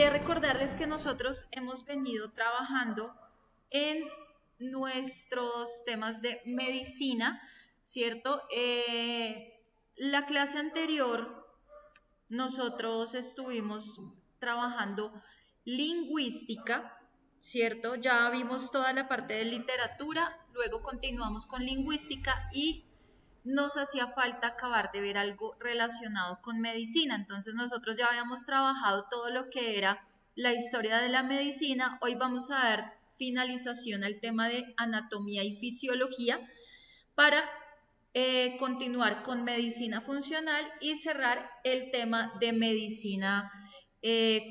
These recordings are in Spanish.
recordarles que nosotros hemos venido trabajando en nuestros temas de medicina, ¿cierto? La clase anterior nosotros estuvimos trabajando lingüística, ¿cierto? Ya vimos toda la parte de literatura, luego continuamos con lingüística y nos hacía falta acabar de ver algo relacionado con medicina. Entonces nosotros ya habíamos trabajado todo lo que era la historia de la medicina. Hoy vamos a dar finalización al tema de anatomía y fisiología para continuar con medicina funcional y cerrar el tema de medicina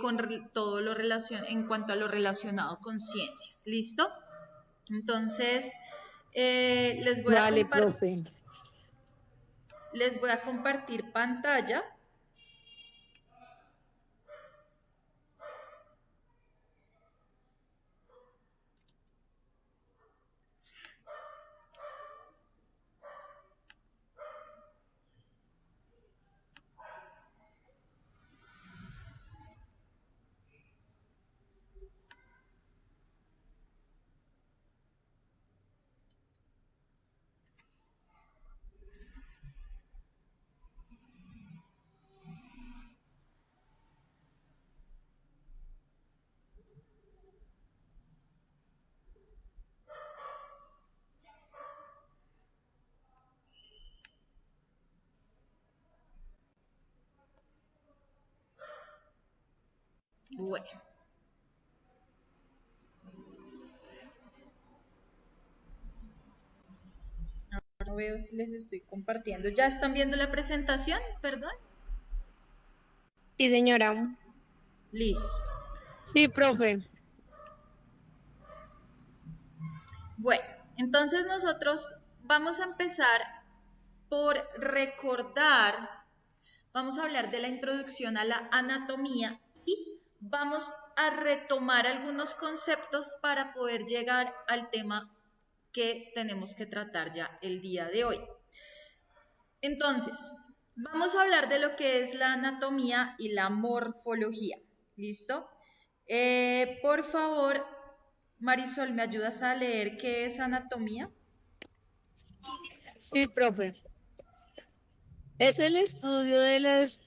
con todo lo en cuanto a lo relacionado con ciencias. ¿Listo? Entonces, les voy a compartir. Les voy a compartir pantalla. Bueno. Ahora veo si les estoy compartiendo. ¿Ya están viendo la presentación? Perdón. Sí, señora. Listo. Sí, profe. Bueno, entonces nosotros vamos a empezar por recordar, vamos a hablar de la introducción a la anatomía y vamos a retomar algunos conceptos para poder llegar al tema que tenemos que tratar ya el día de hoy. Entonces, vamos a hablar de lo que es la anatomía y la morfología. ¿Listo? Por favor, Marisol, ¿me ayudas a leer qué es anatomía? Sí, profe. Es el estudio de las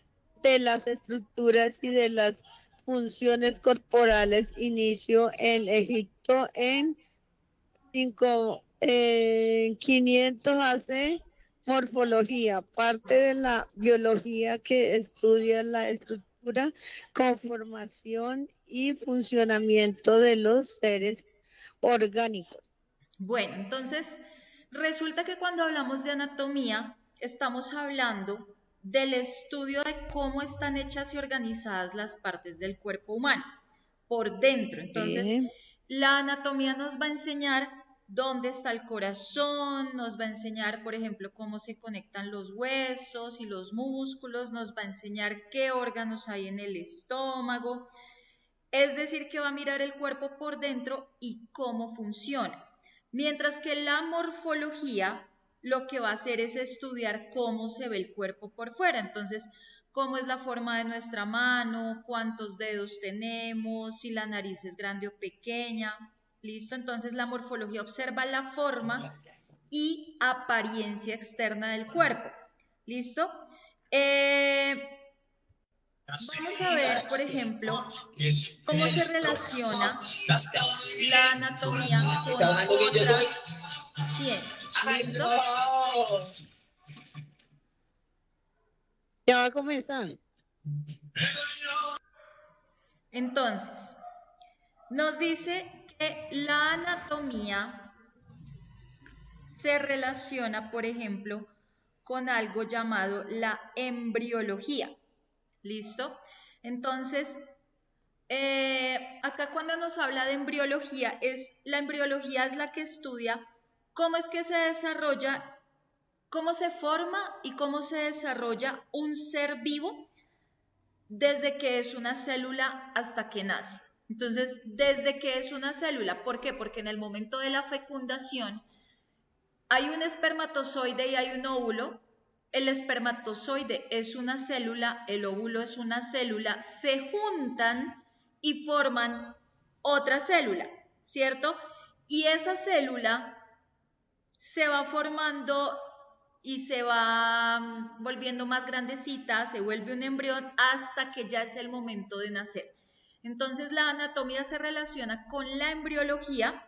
estructuras y de las funciones corporales. Inicio en Egipto en 500 AC. Morfología, parte de la biología que estudia la estructura, conformación y funcionamiento de los seres orgánicos. Bueno, entonces resulta que cuando hablamos de anatomía estamos hablando del estudio de cómo están hechas y organizadas las partes del cuerpo humano por dentro. Entonces, la anatomía nos va a enseñar dónde está el corazón, nos va a enseñar, por ejemplo, cómo se conectan los huesos y los músculos, nos va a enseñar qué órganos hay en el estómago. Es decir, que va a mirar el cuerpo por dentro y cómo funciona. Mientras que la morfología lo que va a hacer es estudiar cómo se ve el cuerpo por fuera. Entonces, cómo es la forma de nuestra mano, cuántos dedos tenemos, si la nariz es grande o pequeña. ¿Listo? Entonces, la morfología observa la forma y apariencia externa del cuerpo. ¿Listo? Vamos a ver, por ejemplo, cómo se relaciona la anatomía con otras ciencias. ¿Listo? Ya va a comenzar. Entonces, nos dice que la anatomía se relaciona, por ejemplo, con algo llamado la embriología. ¿Listo? Entonces, acá cuando nos habla de embriología, la embriología es la que estudia cómo es que se desarrolla, cómo se forma y cómo se desarrolla un ser vivo desde que es una célula hasta que nace. Entonces, desde que es una célula, ¿por qué? Porque en el momento de la fecundación hay un espermatozoide y hay un óvulo. El espermatozoide es una célula, el óvulo es una célula, se juntan y forman otra célula, ¿cierto? Y esa célula se va formando y se va volviendo más grandecita, se vuelve un embrión hasta que ya es el momento de nacer. Entonces la anatomía se relaciona con la embriología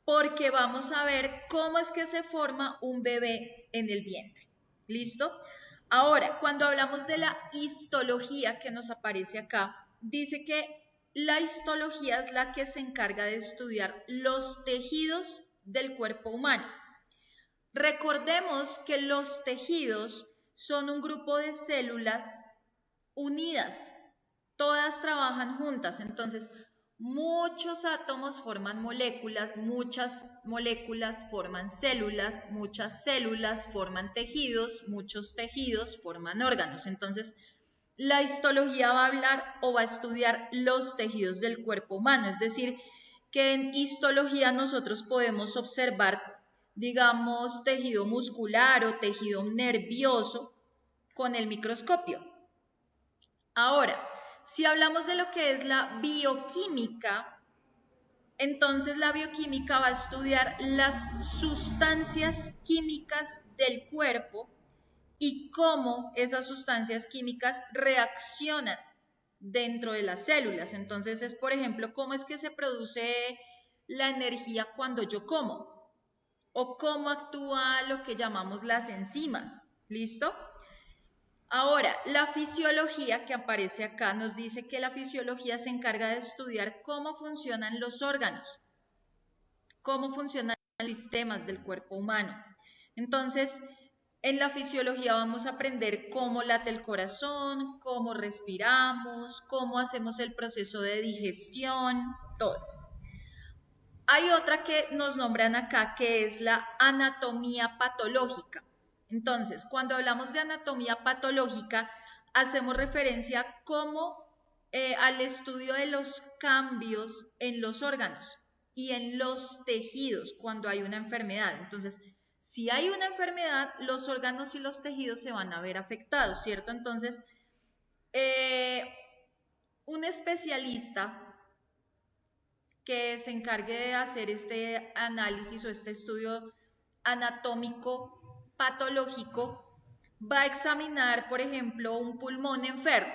porque vamos a ver cómo es que se forma un bebé en el vientre. ¿Listo? Ahora, cuando hablamos de la histología que nos aparece acá, dice que la histología es la que se encarga de estudiar los tejidos del cuerpo humano. Recordemos que los tejidos son un grupo de células unidas, todas trabajan juntas, entonces muchos átomos forman moléculas, muchas moléculas forman células, muchas células forman tejidos, muchos tejidos forman órganos. Entonces, la histología va a hablar o va a estudiar los tejidos del cuerpo humano, es decir, que en histología nosotros podemos observar, digamos, tejido muscular o tejido nervioso con el microscopio. Ahora, si hablamos de lo que es la bioquímica, entonces la bioquímica va a estudiar las sustancias químicas del cuerpo y cómo esas sustancias químicas reaccionan dentro de las células. Entonces es, por ejemplo, cómo es que se produce la energía cuando yo como o cómo actúa lo que llamamos las enzimas. ¿Listo? Ahora, la fisiología que aparece acá nos dice que la fisiología se encarga de estudiar cómo funcionan los órganos, cómo funcionan los sistemas del cuerpo humano. Entonces, en la fisiología vamos a aprender cómo late el corazón, cómo respiramos, cómo hacemos el proceso de digestión, todo. Hay otra que nos nombran acá que es la anatomía patológica. Entonces, cuando hablamos de anatomía patológica, hacemos referencia al estudio de los cambios en los órganos y en los tejidos cuando hay una enfermedad. Entonces, si hay una enfermedad, los órganos y los tejidos se van a ver afectados, ¿cierto? Entonces, un especialista que se encargue de hacer este análisis o este estudio anatómico patológico va a examinar, por ejemplo, un pulmón enfermo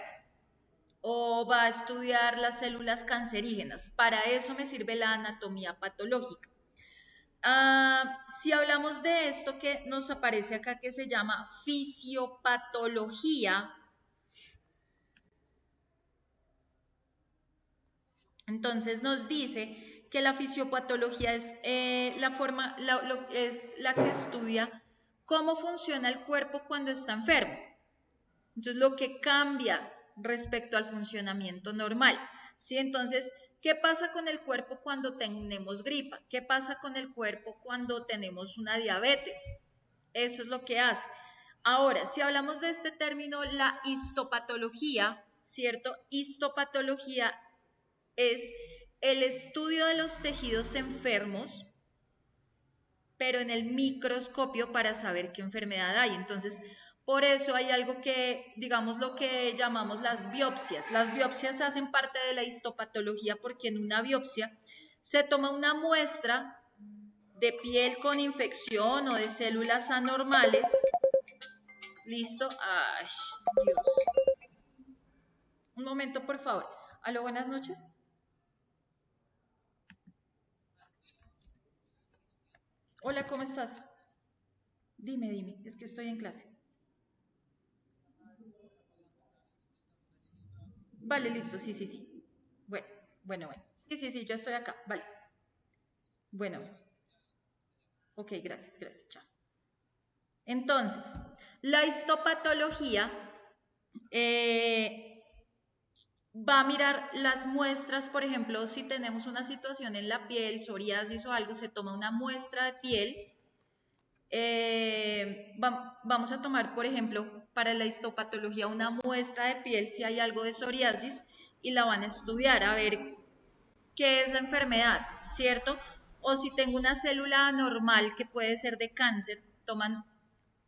o va a estudiar las células cancerígenas. Para eso me sirve la anatomía patológica. Si hablamos de esto que nos aparece acá que se llama fisiopatología, entonces nos dice que la fisiopatología es es la que estudia cómo funciona el cuerpo cuando está enfermo. Entonces, lo que cambia respecto al funcionamiento normal. ¿Sí? Entonces, ¿qué pasa con el cuerpo cuando tenemos gripa? ¿Qué pasa con el cuerpo cuando tenemos una diabetes? Eso es lo que hace. Ahora, si hablamos de este término, la histopatología, ¿cierto? Histopatología es el estudio de los tejidos enfermos, pero en el microscopio para saber qué enfermedad hay. Entonces, por eso hay algo que, digamos, lo que llamamos las biopsias. Las biopsias hacen parte de la histopatología porque en una biopsia se toma una muestra de piel con infección o de células anormales. ¿Listo? Ay, Dios. Un momento, por favor. Aló, buenas noches. Hola, ¿cómo estás? Dime, es que estoy en clase. Vale, listo, sí. Bueno. Sí, yo estoy acá, vale. Bueno, ok, gracias, chao. Entonces, la histopatología va a mirar las muestras, por ejemplo, si tenemos una situación en la piel, psoriasis o algo, se toma una muestra de piel. Vamos a tomar, por ejemplo, para la histopatología una muestra de piel si hay algo de psoriasis y la van a estudiar a ver qué es la enfermedad, ¿cierto? O si tengo una célula anormal que puede ser de cáncer, toman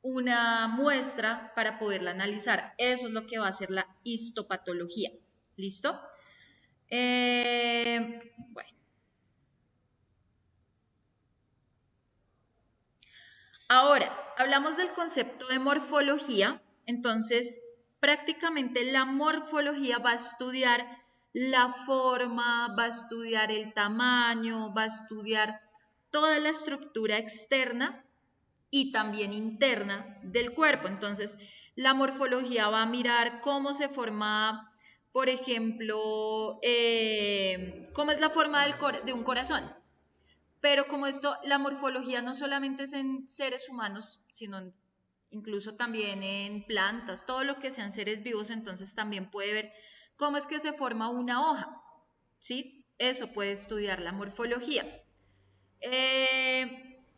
una muestra para poderla analizar. Eso es lo que va a ser la histopatología. ¿Listo? Bueno. Ahora, hablamos del concepto de morfología, entonces prácticamente la morfología va a estudiar la forma, va a estudiar el tamaño, va a estudiar toda la estructura externa y también interna del cuerpo. Entonces, la morfología va a mirar cómo se forma, por ejemplo, cómo es la forma de un corazón. Pero como esto, la morfología no solamente es en seres humanos, sino incluso también en plantas, todo lo que sean seres vivos, entonces también puede ver cómo es que se forma una hoja, ¿sí? Eso puede estudiar la morfología.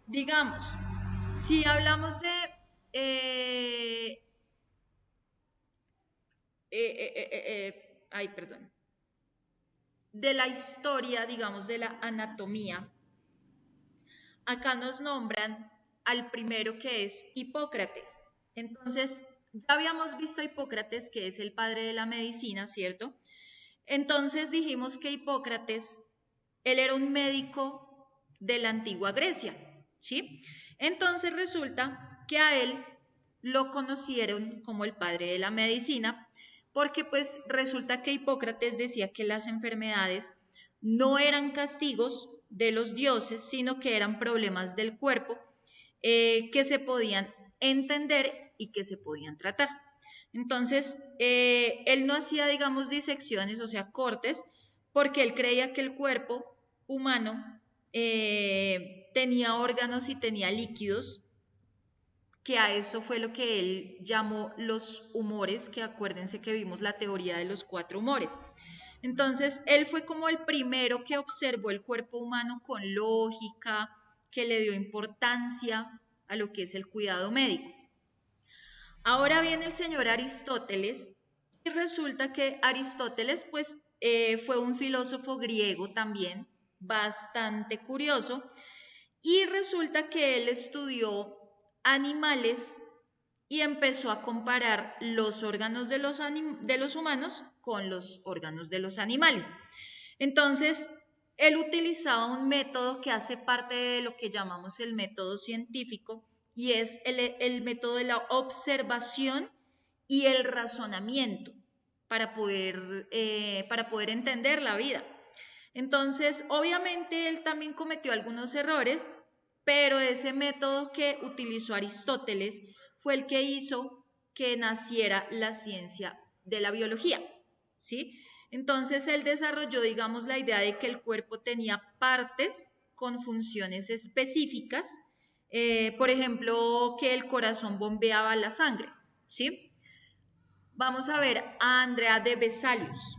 Digamos, si hablamos de ay, perdón, de la historia, digamos, de la anatomía, acá nos nombran al primero que es Hipócrates. Entonces, ya habíamos visto a Hipócrates, que es el padre de la medicina, ¿cierto? Entonces dijimos que Hipócrates, él era un médico de la antigua Grecia, ¿sí? Entonces resulta que a él lo conocieron como el padre de la medicina, porque pues resulta que Hipócrates decía que las enfermedades no eran castigos de los dioses, sino que eran problemas del cuerpo que se podían entender y que se podían tratar. Entonces, él no hacía, digamos, disecciones, o sea, cortes, porque él creía que el cuerpo humano tenía órganos y tenía líquidos, que a eso fue lo que él llamó los humores, que acuérdense que vimos la teoría de los 4 humores. Entonces, él fue como el primero que observó el cuerpo humano con lógica, que le dio importancia a lo que es el cuidado médico. Ahora viene el señor Aristóteles y resulta que Aristóteles pues fue un filósofo griego también, bastante curioso, y resulta que él estudió animales y empezó a comparar los órganos de los humanos con los órganos de los animales. Entonces, él utilizaba un método que hace parte de lo que llamamos el método científico y es el método de la observación y el razonamiento para poder entender la vida. Entonces, obviamente, él también cometió algunos errores, pero ese método que utilizó Aristóteles fue el que hizo que naciera la ciencia de la biología, ¿sí? Entonces él desarrolló, digamos, la idea de que el cuerpo tenía partes con funciones específicas, por ejemplo, que el corazón bombeaba la sangre, ¿sí? Vamos a ver a Andrea de Vesalius.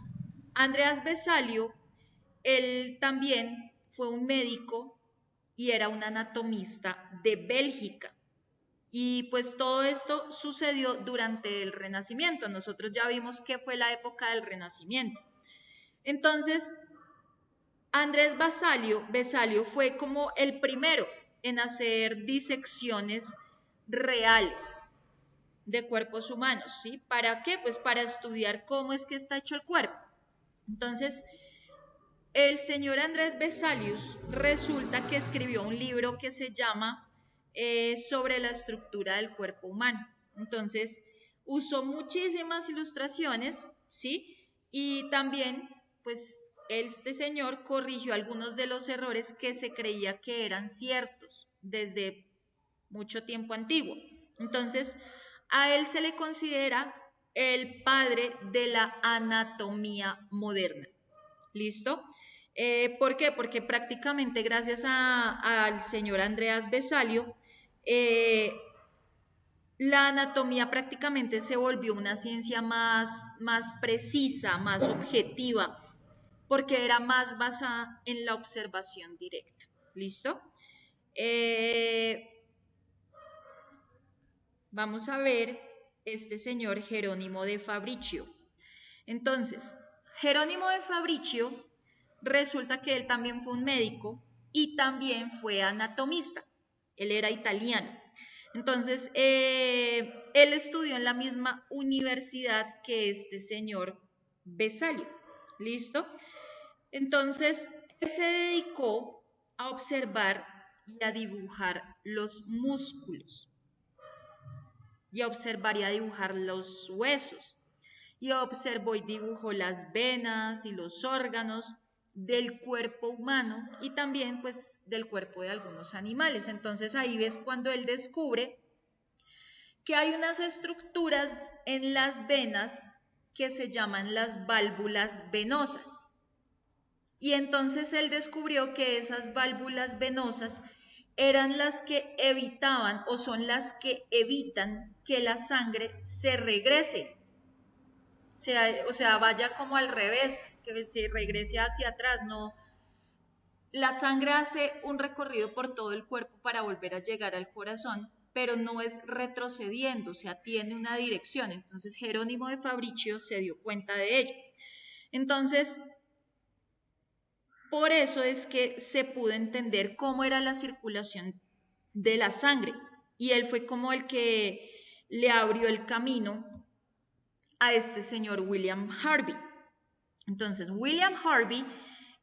Andreas Vesalio, él también fue un médico y era un anatomista de Bélgica. Y pues todo esto sucedió durante el Renacimiento. Nosotros ya vimos que fue la época del Renacimiento. Entonces, Andrés Vesalio fue como el primero en hacer disecciones reales de cuerpos humanos, ¿sí? ¿Para qué? Pues para estudiar cómo es que está hecho el cuerpo. Entonces, el señor Andrés Vesalius resulta que escribió un libro que se llama Sobre la estructura del cuerpo humano. Entonces, usó muchísimas ilustraciones, ¿sí? Y también, pues, este señor corrigió algunos de los errores que se creía que eran ciertos desde mucho tiempo antiguo. Entonces, a él se le considera el padre de la anatomía moderna. ¿Listo? ¿Por qué? Porque prácticamente gracias al señor Andreas Vesalio, la anatomía prácticamente se volvió una ciencia más precisa, más objetiva, porque era más basada en la observación directa. ¿Listo? Vamos a ver este señor Jerónimo de Fabricio. Entonces, Jerónimo de Fabricio resulta que él también fue un médico y también fue anatomista. Él era italiano. Entonces, él estudió en la misma universidad que este señor Vesalio. ¿Listo? Entonces, él se dedicó a observar y a dibujar los músculos, y a observar y a dibujar los huesos, y observó y dibujó las venas y los órganos del cuerpo humano y también pues del cuerpo de algunos animales. Entonces ahí ves cuando él descubre que hay unas estructuras en las venas que se llaman las válvulas venosas. Y entonces él descubrió que esas válvulas venosas eran las que evitaban o son las que evitan que la sangre se regrese, o sea, vaya como al revés, que se regrese hacia atrás, no. La sangre hace un recorrido por todo el cuerpo para volver a llegar al corazón, pero no es retrocediendo, o sea, tiene una dirección. Entonces Jerónimo de Fabricio se dio cuenta de ello. Entonces, por eso es que se pudo entender cómo era la circulación de la sangre. Y él fue como el que le abrió el camino a este señor William Harvey. Entonces, William Harvey,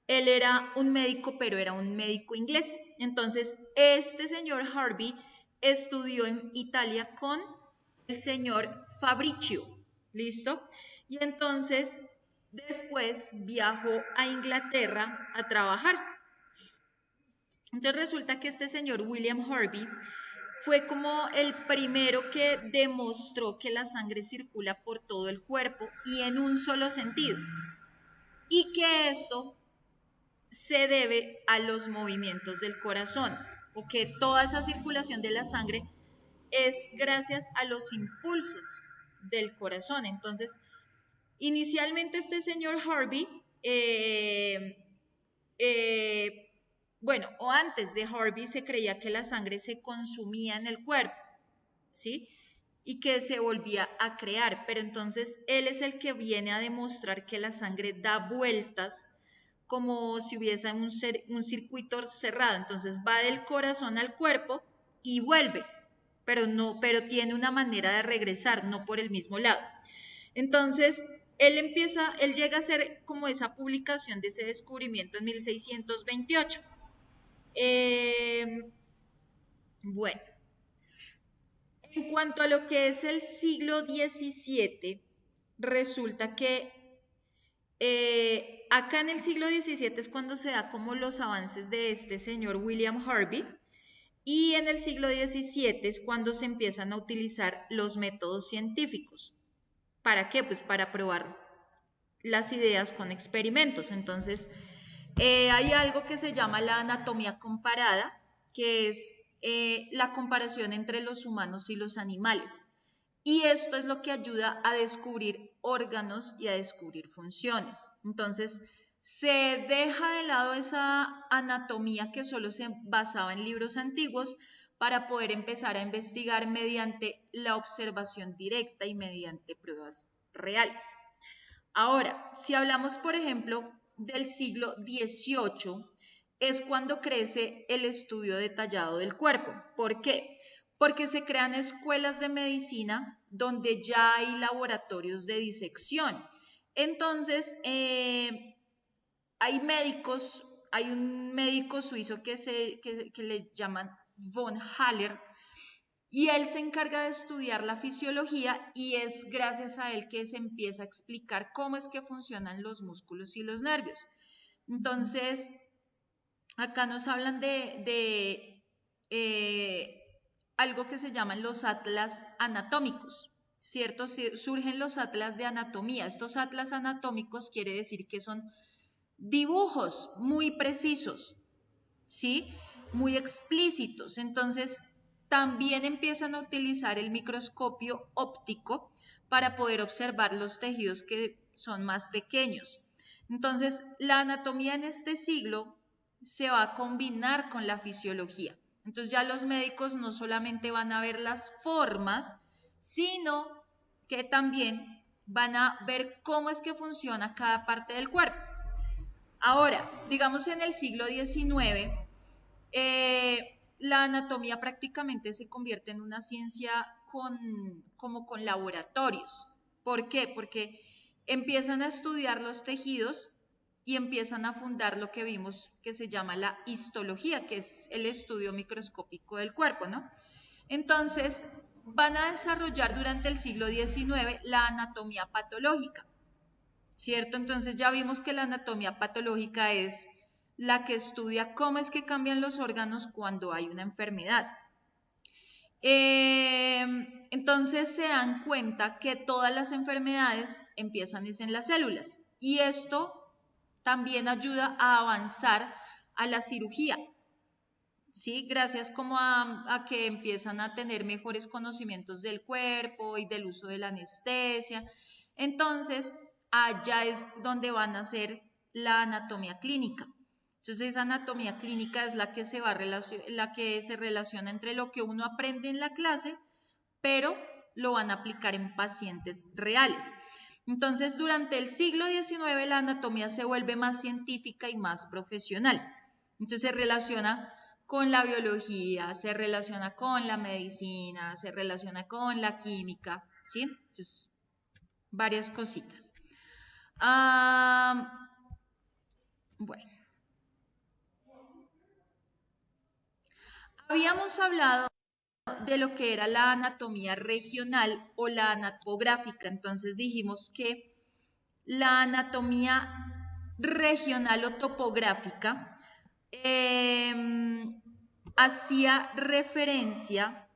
él era un médico, pero era un médico inglés. Entonces, este señor Harvey estudió en Italia con el señor Fabricio, ¿listo? Y entonces, después viajó a Inglaterra a trabajar. Entonces, resulta que este señor William Harvey fue como el primero que demostró que la sangre circula por todo el cuerpo y en un solo sentido, y que eso se debe a los movimientos del corazón, o que toda esa circulación de la sangre es gracias a los impulsos del corazón. Entonces, inicialmente este señor Harvey, bueno, o antes de Harvey se creía que la sangre se consumía en el cuerpo, ¿sí? Y que se volvía a crear, pero entonces él es el que viene a demostrar que la sangre da vueltas como si hubiese un circuito cerrado. Entonces va del corazón al cuerpo y vuelve, pero tiene una manera de regresar, no por el mismo lado. Entonces él llega a hacer como esa publicación de ese descubrimiento en 1628. Bueno, en cuanto a lo que es el siglo XVII, resulta que acá en el siglo XVII es cuando se da como los avances de este señor William Harvey, y en el siglo XVII es cuando se empiezan a utilizar los métodos científicos. ¿Para qué? Pues para probar las ideas con experimentos. Entonces, hay algo que se llama la anatomía comparada, que es la comparación entre los humanos y los animales. Y esto es lo que ayuda a descubrir órganos y a descubrir funciones. Entonces, se deja de lado esa anatomía que solo se basaba en libros antiguos para poder empezar a investigar mediante la observación directa y mediante pruebas reales. Ahora, si hablamos, por ejemplo, del siglo XVIII, es cuando crece el estudio detallado del cuerpo. ¿Por qué? Porque se crean escuelas de medicina donde ya hay laboratorios de disección. Entonces, hay médicos, hay un médico suizo que le llaman von Haller, y él se encarga de estudiar la fisiología, y es gracias a él que se empieza a explicar cómo es que funcionan los músculos y los nervios. Entonces, acá nos hablan de algo que se llaman los atlas anatómicos, ¿cierto? Surgen los atlas de anatomía. Estos atlas anatómicos quiere decir que son dibujos muy precisos, ¿sí? Muy explícitos. Entonces, también empiezan a utilizar el microscopio óptico para poder observar los tejidos que son más pequeños. Entonces, la anatomía en este siglo se va a combinar con la fisiología. Entonces, ya los médicos no solamente van a ver las formas, sino que también van a ver cómo es que funciona cada parte del cuerpo. Ahora, digamos en el siglo XIX, la anatomía prácticamente se convierte en una ciencia como con laboratorios. ¿Por qué? Porque empiezan a estudiar los tejidos y empiezan a fundar lo que vimos que se llama la histología, que es el estudio microscópico del cuerpo, ¿no? Entonces, van a desarrollar durante el siglo XIX la anatomía patológica, ¿cierto? Entonces ya vimos que la anatomía patológica es la que estudia cómo es que cambian los órganos cuando hay una enfermedad. Entonces se dan cuenta que todas las enfermedades empiezan en las células y esto también ayuda a avanzar a la cirugía, ¿sí? Gracias como a que empiezan a tener mejores conocimientos del cuerpo y del uso de la anestesia. Entonces, allá es donde van a hacer la anatomía clínica. Entonces, esa anatomía clínica es la que se relaciona entre lo que uno aprende en la clase, pero lo van a aplicar en pacientes reales. Entonces, durante el siglo XIX la anatomía se vuelve más científica y más profesional. Entonces, se relaciona con la biología, se relaciona con la medicina, se relaciona con la química, ¿sí? Entonces, varias cositas. Bueno. Habíamos hablado de lo que era la anatomía regional o la anatográfica. Entonces dijimos que la anatomía regional o topográfica hacía referencia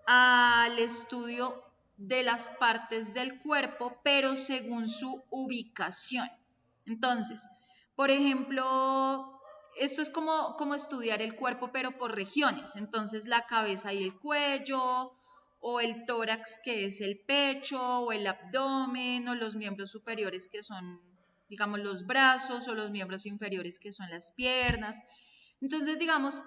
al estudio de las partes del cuerpo, pero según su ubicación. Entonces, por ejemplo, esto es como estudiar el cuerpo, pero por regiones. Entonces, la cabeza y el cuello, o el tórax, que es el pecho, o el abdomen, o los miembros superiores, que son, digamos, los brazos, o los miembros inferiores, que son las piernas. Entonces, digamos,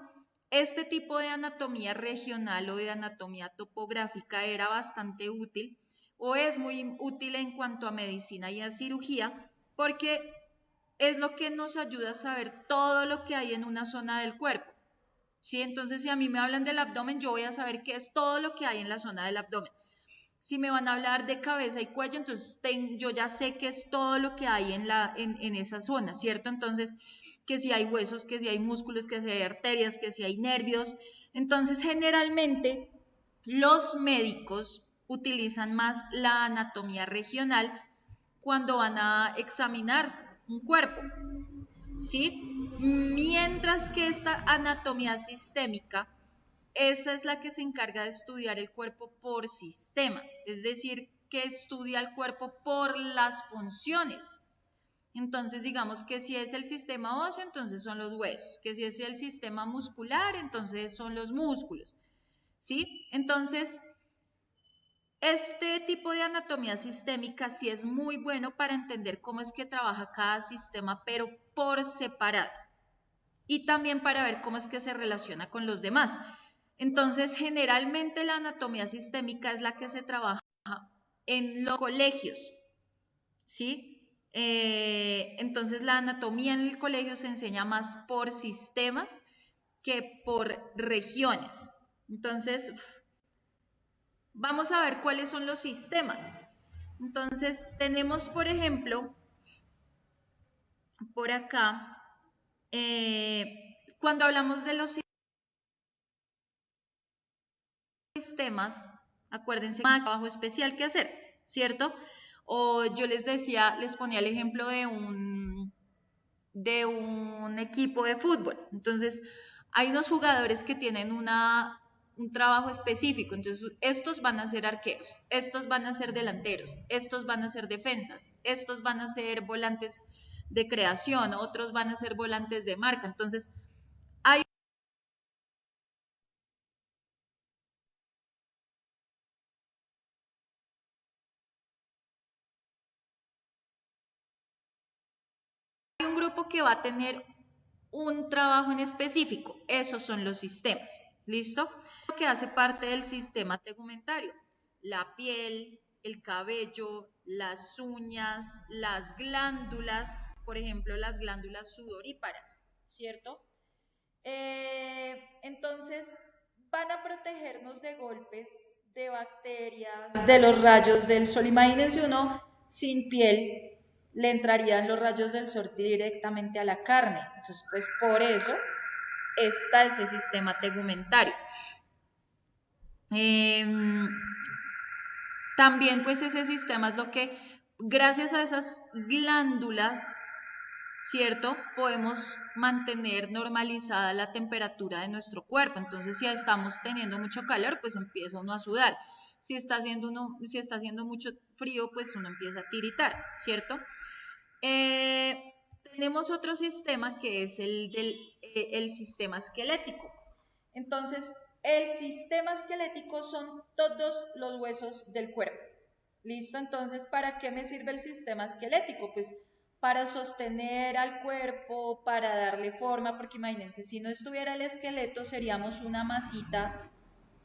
este tipo de anatomía regional o de anatomía topográfica era bastante útil o es muy útil en cuanto a medicina y a cirugía porque es lo que nos ayuda a saber todo lo que hay en una zona del cuerpo. ¿Sí? Entonces, si a mí me hablan del abdomen, yo voy a saber qué es todo lo que hay en la zona del abdomen. Si me van a hablar de cabeza y cuello, entonces yo ya sé qué es todo lo que hay en esa zona, ¿cierto? Entonces, que si hay huesos, que si hay músculos, que si hay arterias, que si hay nervios. Entonces, generalmente, los médicos utilizan más la anatomía regional cuando van a examinar un cuerpo, ¿sí? Mientras que esta anatomía sistémica, esa es la que se encarga de estudiar el cuerpo por sistemas, es decir, que estudia el cuerpo por las funciones. Entonces, digamos que si es el sistema óseo, entonces son los huesos, que si es el sistema muscular, entonces son los músculos, ¿sí? Entonces, este tipo de anatomía sistémica sí es muy bueno para entender cómo es que trabaja cada sistema, pero por separado. Y también para ver cómo es que se relaciona con los demás. Entonces, generalmente la anatomía sistémica es la que se trabaja en los colegios, ¿sí? Entonces, la anatomía en el colegio se enseña más por sistemas que por regiones. Entonces, vamos a ver cuáles son los sistemas. Entonces, tenemos, por ejemplo, por acá, cuando hablamos de los sistemas, acuérdense que hay un trabajo especial que hacer, ¿cierto? O yo les decía, les ponía el ejemplo de un equipo de fútbol. Entonces, hay unos jugadores que tienen un trabajo específico. Entonces, estos van a ser arqueros, estos van a ser delanteros, estos van a ser defensas, estos van a ser volantes de creación, otros van a ser volantes de marca. Entonces, hay un grupo que va a tener un trabajo en específico. Esos son los sistemas. ¿Listo? Lo que hace parte del sistema tegumentario. La piel, el cabello, las uñas, las glándulas, por ejemplo, las glándulas sudoríparas, ¿cierto? Entonces, van a protegernos de golpes, de bacterias, de los rayos del sol. Imagínense uno sin piel, le entrarían los rayos del sol directamente a la carne. Entonces, pues por eso está ese sistema tegumentario. También pues ese sistema es lo que, gracias a esas glándulas, ¿cierto? Podemos mantener normalizada la temperatura de nuestro cuerpo. Entonces, si estamos teniendo mucho calor, pues empieza uno a sudar. Si está haciendo mucho frío, pues uno empieza a tiritar, ¿cierto? Tenemos otro sistema que es el sistema esquelético. Entonces, el sistema esquelético son todos los huesos del cuerpo. ¿Listo? Entonces, ¿para qué me sirve el sistema esquelético? Pues para sostener al cuerpo, para darle forma, porque imagínense, si no estuviera el esqueleto, seríamos una masita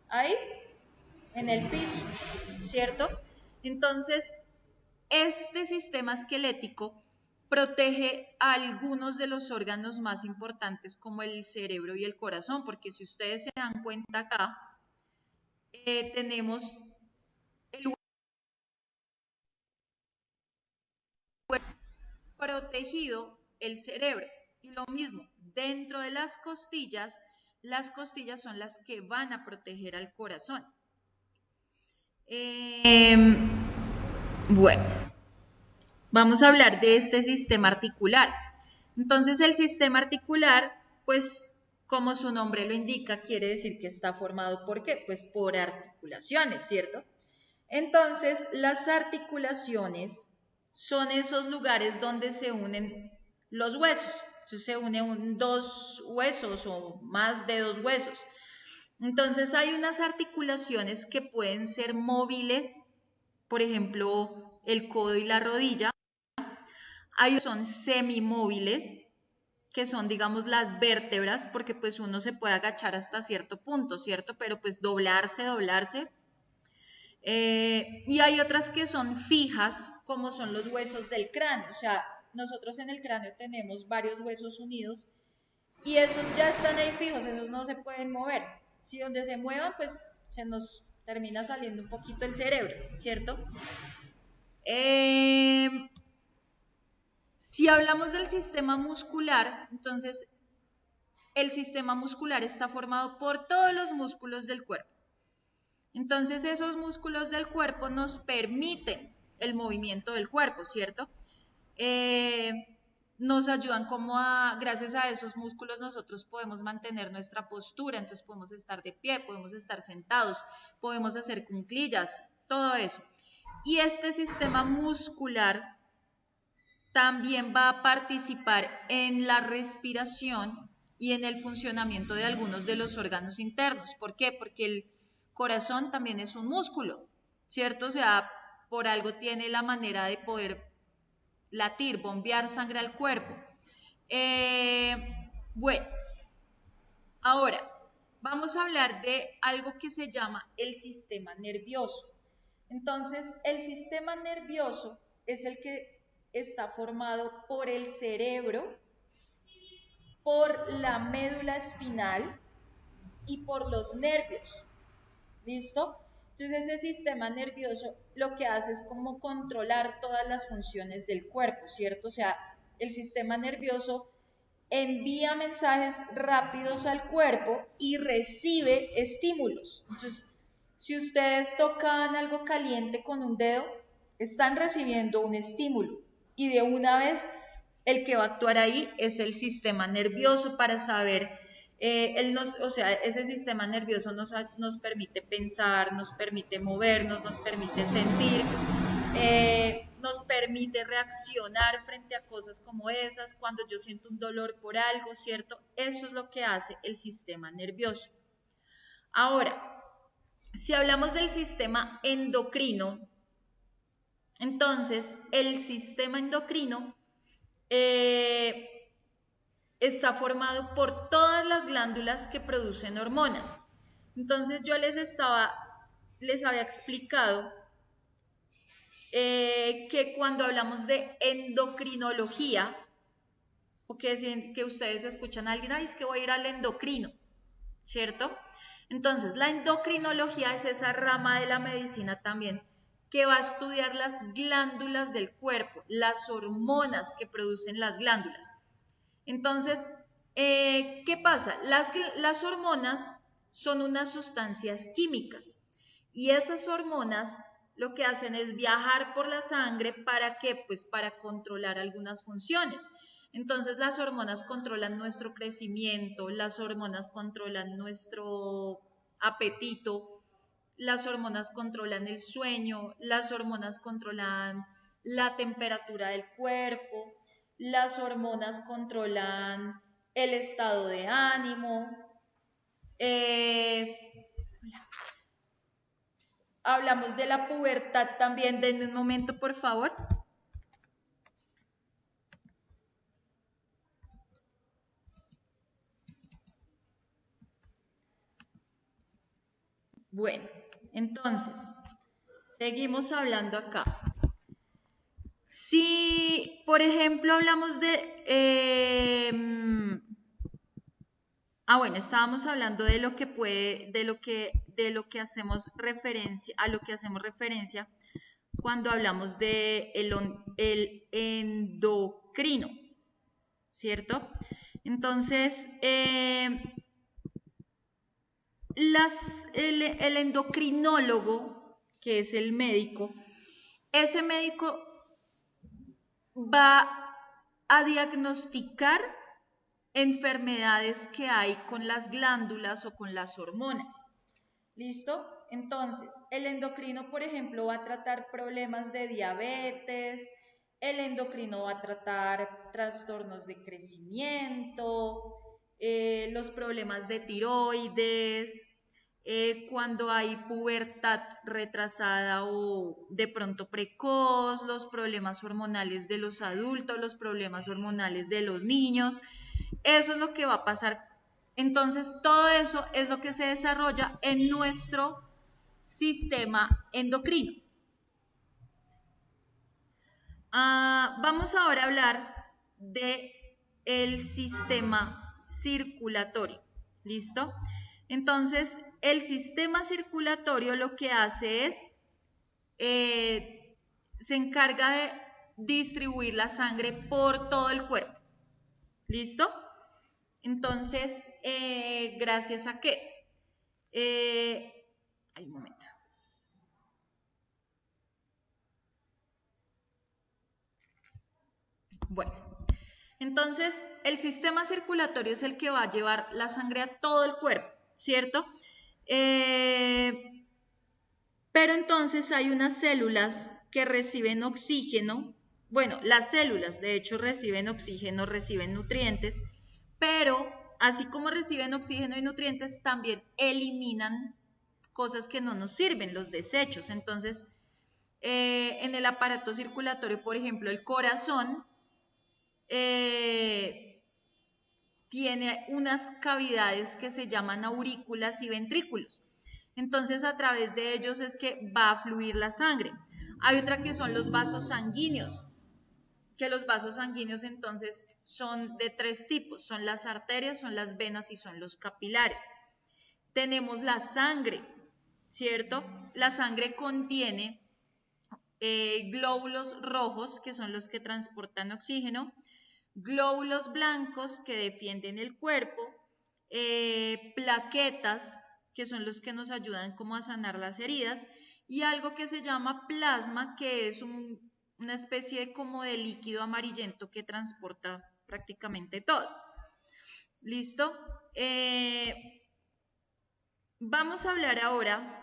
ahí, en el piso, ¿cierto? Entonces, este sistema esquelético protege a algunos de los órganos más importantes como el cerebro y el corazón, porque si ustedes se dan cuenta acá, tenemos el protegido el cerebro. Y lo mismo, dentro de las costillas son las que van a proteger al corazón. Bueno, vamos a hablar de este sistema articular. Entonces, el sistema articular, pues, como su nombre lo indica, quiere decir que está formado ¿por qué? Pues por articulaciones, ¿cierto? Entonces, las articulaciones son esos lugares donde se unen los huesos. Entonces, se unen dos huesos o más de dos huesos. Entonces, hay unas articulaciones que pueden ser móviles, por ejemplo, el codo y la rodilla. Hay otras que son semimóviles, que son, digamos, las vértebras, porque pues uno se puede agachar hasta cierto punto, ¿cierto? Pero pues doblarse. Y hay otras que son fijas, como son los huesos del cráneo. O sea, nosotros en el cráneo tenemos varios huesos unidos y esos ya están ahí fijos, esos no se pueden mover. Si donde se muevan, pues se nos termina saliendo un poquito el cerebro, ¿cierto? Si hablamos del sistema muscular, entonces el sistema muscular está formado por todos los músculos del cuerpo. Entonces esos músculos del cuerpo nos permiten el movimiento del cuerpo, ¿cierto? Nos ayudan gracias a esos músculos nosotros podemos mantener nuestra postura, entonces podemos estar de pie, podemos estar sentados, podemos hacer cuclillas, todo eso. Y este sistema muscular también va a participar en la respiración y en el funcionamiento de algunos de los órganos internos. ¿Por qué? Porque el corazón también es un músculo, ¿cierto? O sea, por algo tiene la manera de poder latir, bombear sangre al cuerpo. Bueno, ahora vamos a hablar de algo que se llama el sistema nervioso. Entonces, el sistema nervioso es el que está formado por el cerebro, por la médula espinal y por los nervios. ¿Listo? Entonces ese sistema nervioso lo que hace es como controlar todas las funciones del cuerpo, ¿cierto? O sea, el sistema nervioso envía mensajes rápidos al cuerpo y recibe estímulos. Entonces, si ustedes tocan algo caliente con un dedo, están recibiendo un estímulo y de una vez el que va a actuar ahí es el sistema nervioso para saber, ese sistema nervioso nos permite pensar, nos permite movernos, nos permite sentir, nos permite reaccionar frente a cosas como esas, cuando yo siento un dolor por algo, ¿cierto? Eso es lo que hace el sistema nervioso. Ahora, si hablamos del sistema endocrino, entonces el sistema endocrino está formado por todas las glándulas que producen hormonas. Entonces yo les había explicado que cuando hablamos de endocrinología, o que ustedes escuchan a alguien, es que voy a ir al endocrino, ¿cierto? Entonces la endocrinología es esa rama de la medicina también que va a estudiar las glándulas del cuerpo, las hormonas que producen las glándulas. Entonces, ¿qué pasa? Las hormonas son unas sustancias químicas y esas hormonas lo que hacen es viajar por la sangre ¿para qué? Pues para controlar algunas funciones. Entonces las hormonas controlan nuestro crecimiento, las hormonas controlan nuestro apetito, las hormonas controlan el sueño, las hormonas controlan la temperatura del cuerpo, las hormonas controlan el estado de ánimo. Hablamos de la pubertad también. Denme un momento, por favor. Bueno, entonces, seguimos hablando acá. Si, por ejemplo, hablamos de... bueno, estábamos hablando de lo que de lo que hacemos referencia, a lo que hacemos referencia cuando hablamos de el endocrino, ¿cierto? Entonces, el endocrinólogo, que es el médico, ese médico va a diagnosticar enfermedades que hay con las glándulas o con las hormonas. ¿Listo? Entonces, el endocrino, por ejemplo, va a tratar problemas de diabetes, el endocrino va a tratar trastornos de crecimiento, los problemas de tiroides, cuando hay pubertad retrasada o de pronto precoz, los problemas hormonales de los adultos, los problemas hormonales de los niños. Eso es lo que va a pasar. Entonces, todo eso es lo que se desarrolla en nuestro sistema endocrino. Vamos ahora a hablar del sistema circulatorio. ¿Listo? Entonces, el sistema circulatorio lo que hace es, se encarga de distribuir la sangre por todo el cuerpo. ¿Listo? Entonces, ¿gracias a qué? Hay un momento. Bueno, entonces el sistema circulatorio es el que va a llevar la sangre a todo el cuerpo, ¿cierto? Pero entonces hay unas células que reciben oxígeno. Bueno, las células de hecho reciben oxígeno, reciben nutrientes, pero así como reciben oxígeno y nutrientes, también eliminan cosas que no nos sirven, los desechos. Entonces, en el aparato circulatorio, por ejemplo, el corazón tiene unas cavidades que se llaman aurículas y ventrículos. Entonces, a través de ellos es que va a fluir la sangre. Hay otra que son los vasos sanguíneos, que los vasos sanguíneos entonces son de 3 tipos, son las arterias, son las venas y son los capilares. Tenemos la sangre, ¿cierto? La sangre contiene glóbulos rojos, que son los que transportan oxígeno, glóbulos blancos que defienden el cuerpo, plaquetas, que son los que nos ayudan como a sanar las heridas, y algo que se llama plasma, que es una especie como de líquido amarillento que transporta prácticamente todo. ¿Listo? Vamos a hablar ahora,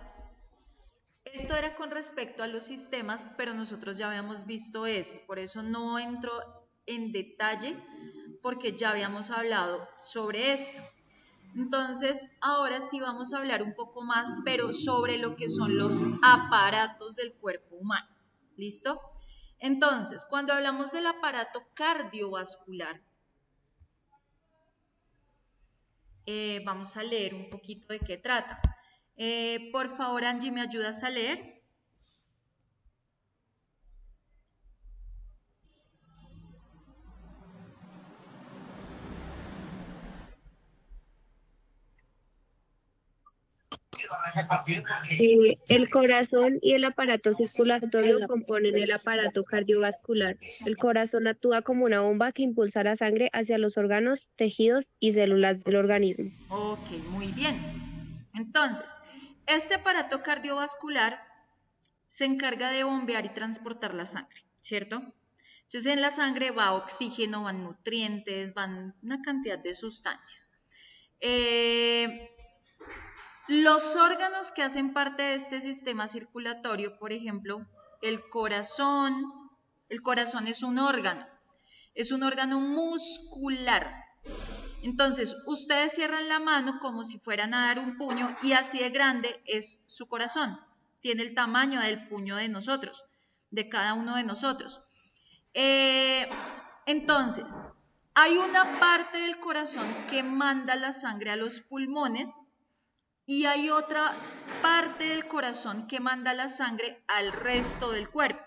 esto era con respecto a los sistemas, pero nosotros ya habíamos visto eso, por eso no entro en detalle, porque ya habíamos hablado sobre esto. Entonces, ahora sí vamos a hablar un poco más, pero sobre lo que son los aparatos del cuerpo humano. ¿Listo? Entonces, cuando hablamos del aparato cardiovascular, vamos a leer un poquito de qué trata. Por favor, Angie, ¿me ayudas a leer? El corazón y el aparato circulatorio componen el aparato cardiovascular. El corazón actúa como una bomba que impulsa la sangre hacia los órganos, tejidos y células del organismo. Ok, muy bien. Entonces, este aparato cardiovascular se encarga de bombear y transportar la sangre, ¿cierto? Entonces en la sangre va oxígeno, van nutrientes, van una cantidad de sustancias. Los órganos que hacen parte de este sistema circulatorio, por ejemplo, el corazón es un órgano muscular. Entonces, ustedes cierran la mano como si fueran a dar un puño y así de grande es su corazón. Tiene el tamaño del puño de nosotros, de cada uno de nosotros. Entonces, hay una parte del corazón que manda la sangre a los pulmones y hay otra parte del corazón que manda la sangre al resto del cuerpo.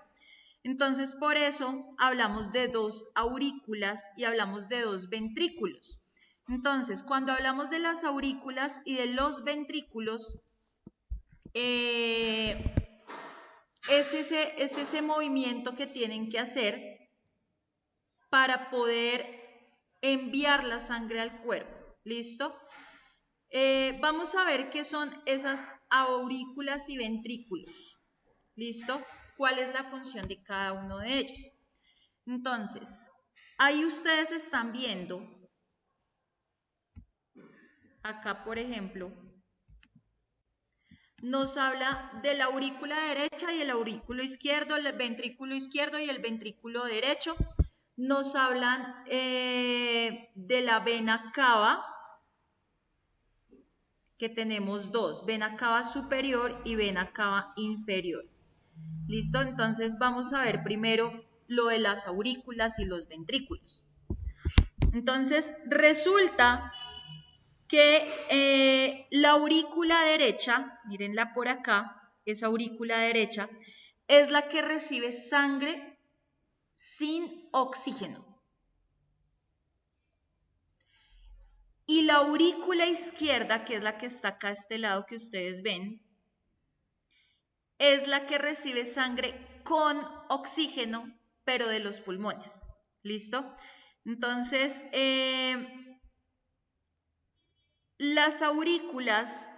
Entonces, por eso hablamos de dos aurículas y hablamos de dos ventrículos. Entonces, cuando hablamos de las aurículas y de los ventrículos, es ese movimiento que tienen que hacer para poder enviar la sangre al cuerpo. ¿Listo? Vamos a ver qué son esas aurículas y ventrículos. ¿Listo? ¿Cuál es la función de cada uno de ellos? Entonces, ahí ustedes están viendo, acá por ejemplo, nos habla de la aurícula derecha y el aurículo izquierdo, el ventrículo izquierdo y el ventrículo derecho. Nos hablan de la vena cava, que tenemos dos, vena cava superior y vena cava inferior. ¿Listo? Entonces vamos a ver primero lo de las aurículas y los ventrículos. Entonces resulta que la aurícula derecha, mírenla por acá, esa aurícula derecha, es la que recibe sangre sin oxígeno. Y la aurícula izquierda, que es la que está acá a este lado que ustedes ven, es la que recibe sangre con oxígeno, pero de los pulmones. ¿Listo? Entonces, las aurículas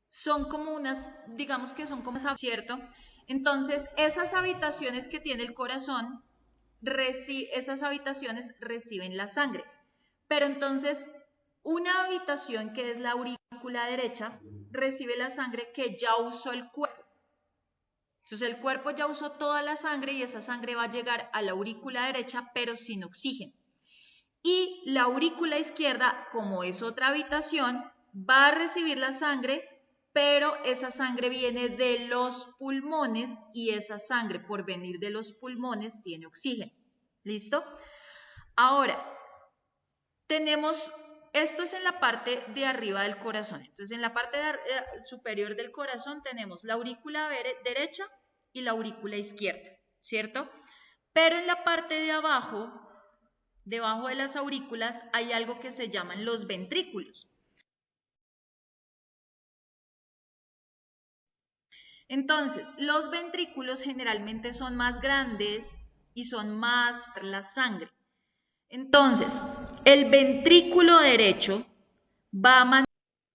son como unas, digamos que son como, ¿cierto? Entonces, esas habitaciones que tiene el corazón, esas habitaciones reciben la sangre. Pero entonces, una habitación que es la aurícula derecha, recibe la sangre que ya usó el cuerpo. Entonces, el cuerpo ya usó toda la sangre y esa sangre va a llegar a la aurícula derecha, pero sin oxígeno. Y la aurícula izquierda, como es otra habitación, va a recibir la sangre, pero esa sangre viene de los pulmones y esa sangre, por venir de los pulmones, tiene oxígeno. ¿Listo? Ahora, tenemos, esto es en la parte de arriba del corazón. Entonces, en la parte superior del corazón tenemos la aurícula derecha y la aurícula izquierda, ¿cierto? Pero en la parte de abajo, debajo de las aurículas, hay algo que se llaman los ventrículos. Entonces, los ventrículos generalmente son más grandes y son más para la sangre. Entonces, el ventrículo derecho va a mandar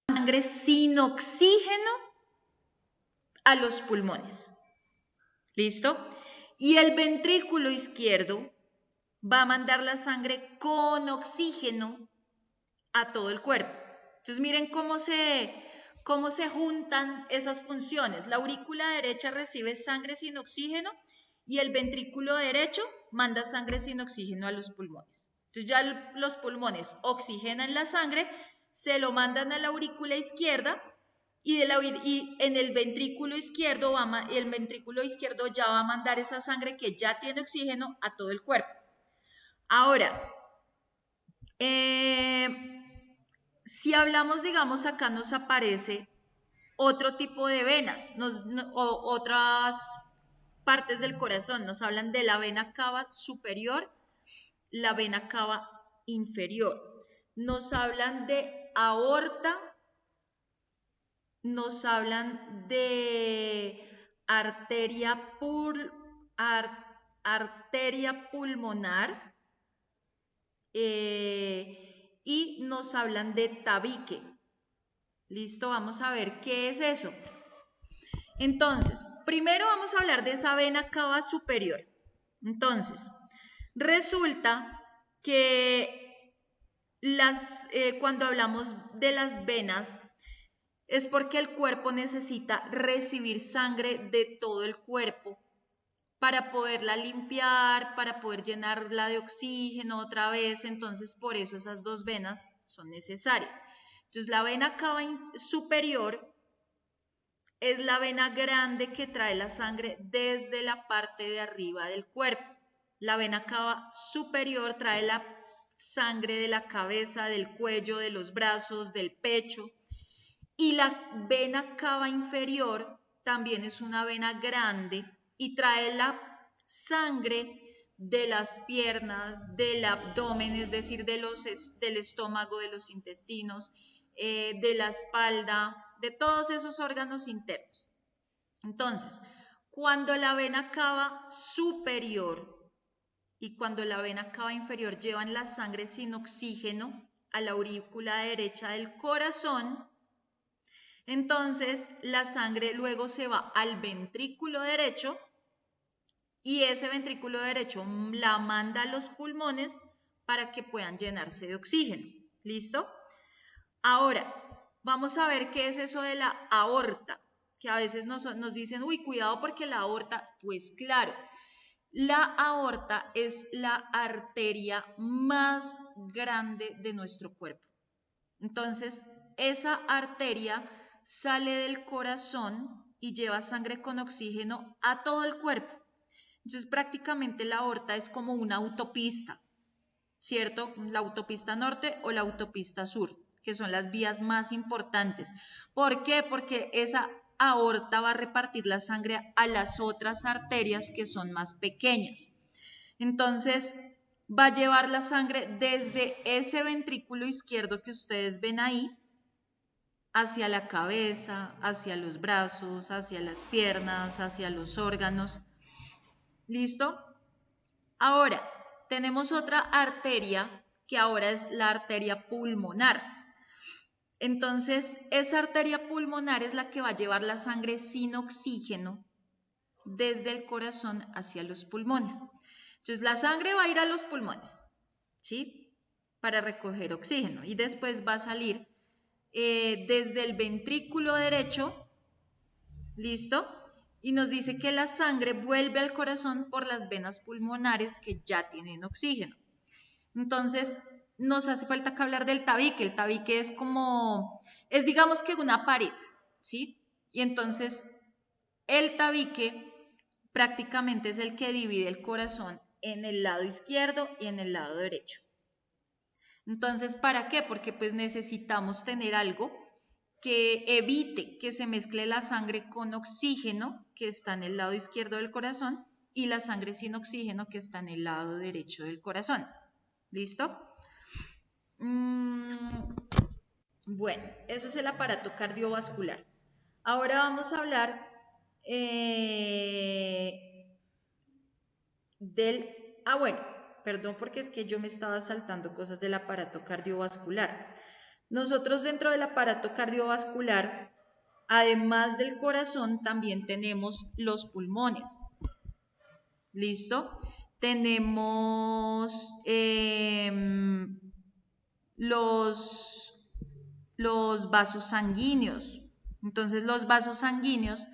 sangre sin oxígeno a los pulmones. ¿Listo? Y el ventrículo izquierdo va a mandar la sangre con oxígeno a todo el cuerpo. Entonces miren cómo se juntan esas funciones. La aurícula derecha recibe sangre sin oxígeno y el ventrículo derecho manda sangre sin oxígeno a los pulmones. Entonces ya los pulmones oxigenan la sangre, se lo mandan a la aurícula izquierda y en el ventrículo izquierdo ya va a mandar esa sangre que ya tiene oxígeno a todo el cuerpo. Ahora, si hablamos, digamos, acá nos aparece otro tipo de venas, otras partes del corazón, nos hablan de la vena cava superior, la vena cava inferior. nos hablan de aorta, nos hablan de arteria pulmonar y nos hablan de tabique. Listo, vamos a ver qué es eso. Entonces, primero vamos a hablar de esa vena cava superior. Entonces, resulta que cuando hablamos de las venas es porque el cuerpo necesita recibir sangre de todo el cuerpo para poderla limpiar, para poder llenarla de oxígeno otra vez. Entonces, por eso esas dos venas son necesarias. Entonces, la vena cava superior es la vena grande que trae la sangre desde la parte de arriba del cuerpo. La vena cava superior trae la sangre de la cabeza, del cuello, de los brazos, del pecho. Y la vena cava inferior también es una vena grande y trae la sangre de las piernas, del abdomen, es decir, del estómago, de los intestinos, de la espalda, de todos esos órganos internos. Entonces, cuando la vena cava superior y cuando la vena cava inferior llevan la sangre sin oxígeno a la aurícula derecha del corazón, entonces la sangre luego se va al ventrículo derecho y ese ventrículo derecho la manda a los pulmones para que puedan llenarse de oxígeno. ¿Listo? Ahora, vamos a ver qué es eso de la aorta, que a veces nos dicen, uy, cuidado porque la aorta, pues claro, la aorta es la arteria más grande de nuestro cuerpo. Entonces, esa arteria sale del corazón y lleva sangre con oxígeno a todo el cuerpo. Entonces, prácticamente la aorta es como una autopista, ¿cierto? La autopista norte o la autopista sur, que son las vías más importantes. ¿Por qué? Porque esa aorta va a repartir la sangre a las otras arterias que son más pequeñas. Entonces, va a llevar la sangre desde ese ventrículo izquierdo que ustedes ven ahí, hacia la cabeza, hacia los brazos, hacia las piernas, hacia los órganos. ¿Listo? Ahora, tenemos otra arteria que ahora es la arteria pulmonar. Entonces, esa arteria pulmonar es la que va a llevar la sangre sin oxígeno desde el corazón hacia los pulmones. Entonces, la sangre va a ir a los pulmones, ¿sí? Para recoger oxígeno y después va a salir desde el ventrículo derecho, ¿listo? Y nos dice que la sangre vuelve al corazón por las venas pulmonares que ya tienen oxígeno. Entonces, nos hace falta que hablar del tabique. El tabique es digamos que una pared, ¿sí? Y entonces, el tabique prácticamente es el que divide el corazón en el lado izquierdo y en el lado derecho. Entonces, ¿para qué? Porque pues necesitamos tener algo que evite que se mezcle la sangre con oxígeno que está en el lado izquierdo del corazón y la sangre sin oxígeno que está en el lado derecho del corazón. ¿Listo? Bueno, eso es el aparato cardiovascular. Ahora vamos a hablar perdón, porque es que yo me estaba saltando cosas del aparato cardiovascular. Nosotros dentro del aparato cardiovascular, además del corazón, también tenemos los pulmones. ¿Listo? Tenemos los vasos sanguíneos. Entonces, los vasos sanguíneos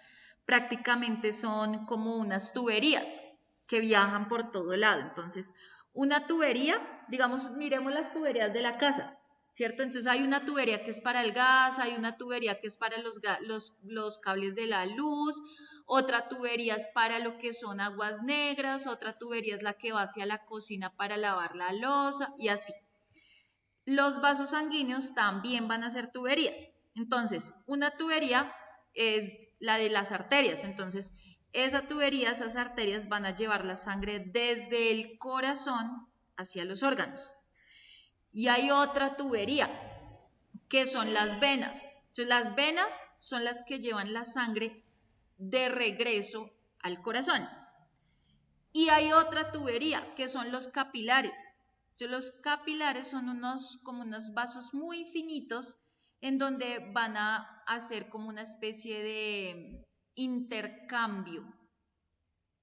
prácticamente son como unas tuberías que viajan por todo lado. Entonces, una tubería, digamos, miremos las tuberías de la casa, ¿cierto? Entonces hay una tubería que es para el gas, hay una tubería que es para los cables de la luz, otra tubería es para lo que son aguas negras, otra tubería es la que va hacia la cocina para lavar la loza y así. Los vasos sanguíneos también van a ser tuberías. Entonces, una tubería es la de las arterias. Entonces, esas arterias van a llevar la sangre desde el corazón hacia los órganos. Y hay otra tubería, que son las venas. Entonces, las venas son las que llevan la sangre de regreso al corazón. Y hay otra tubería, que son los capilares. Entonces, los capilares son como unos vasos muy finitos en donde van a hacer como una especie de intercambio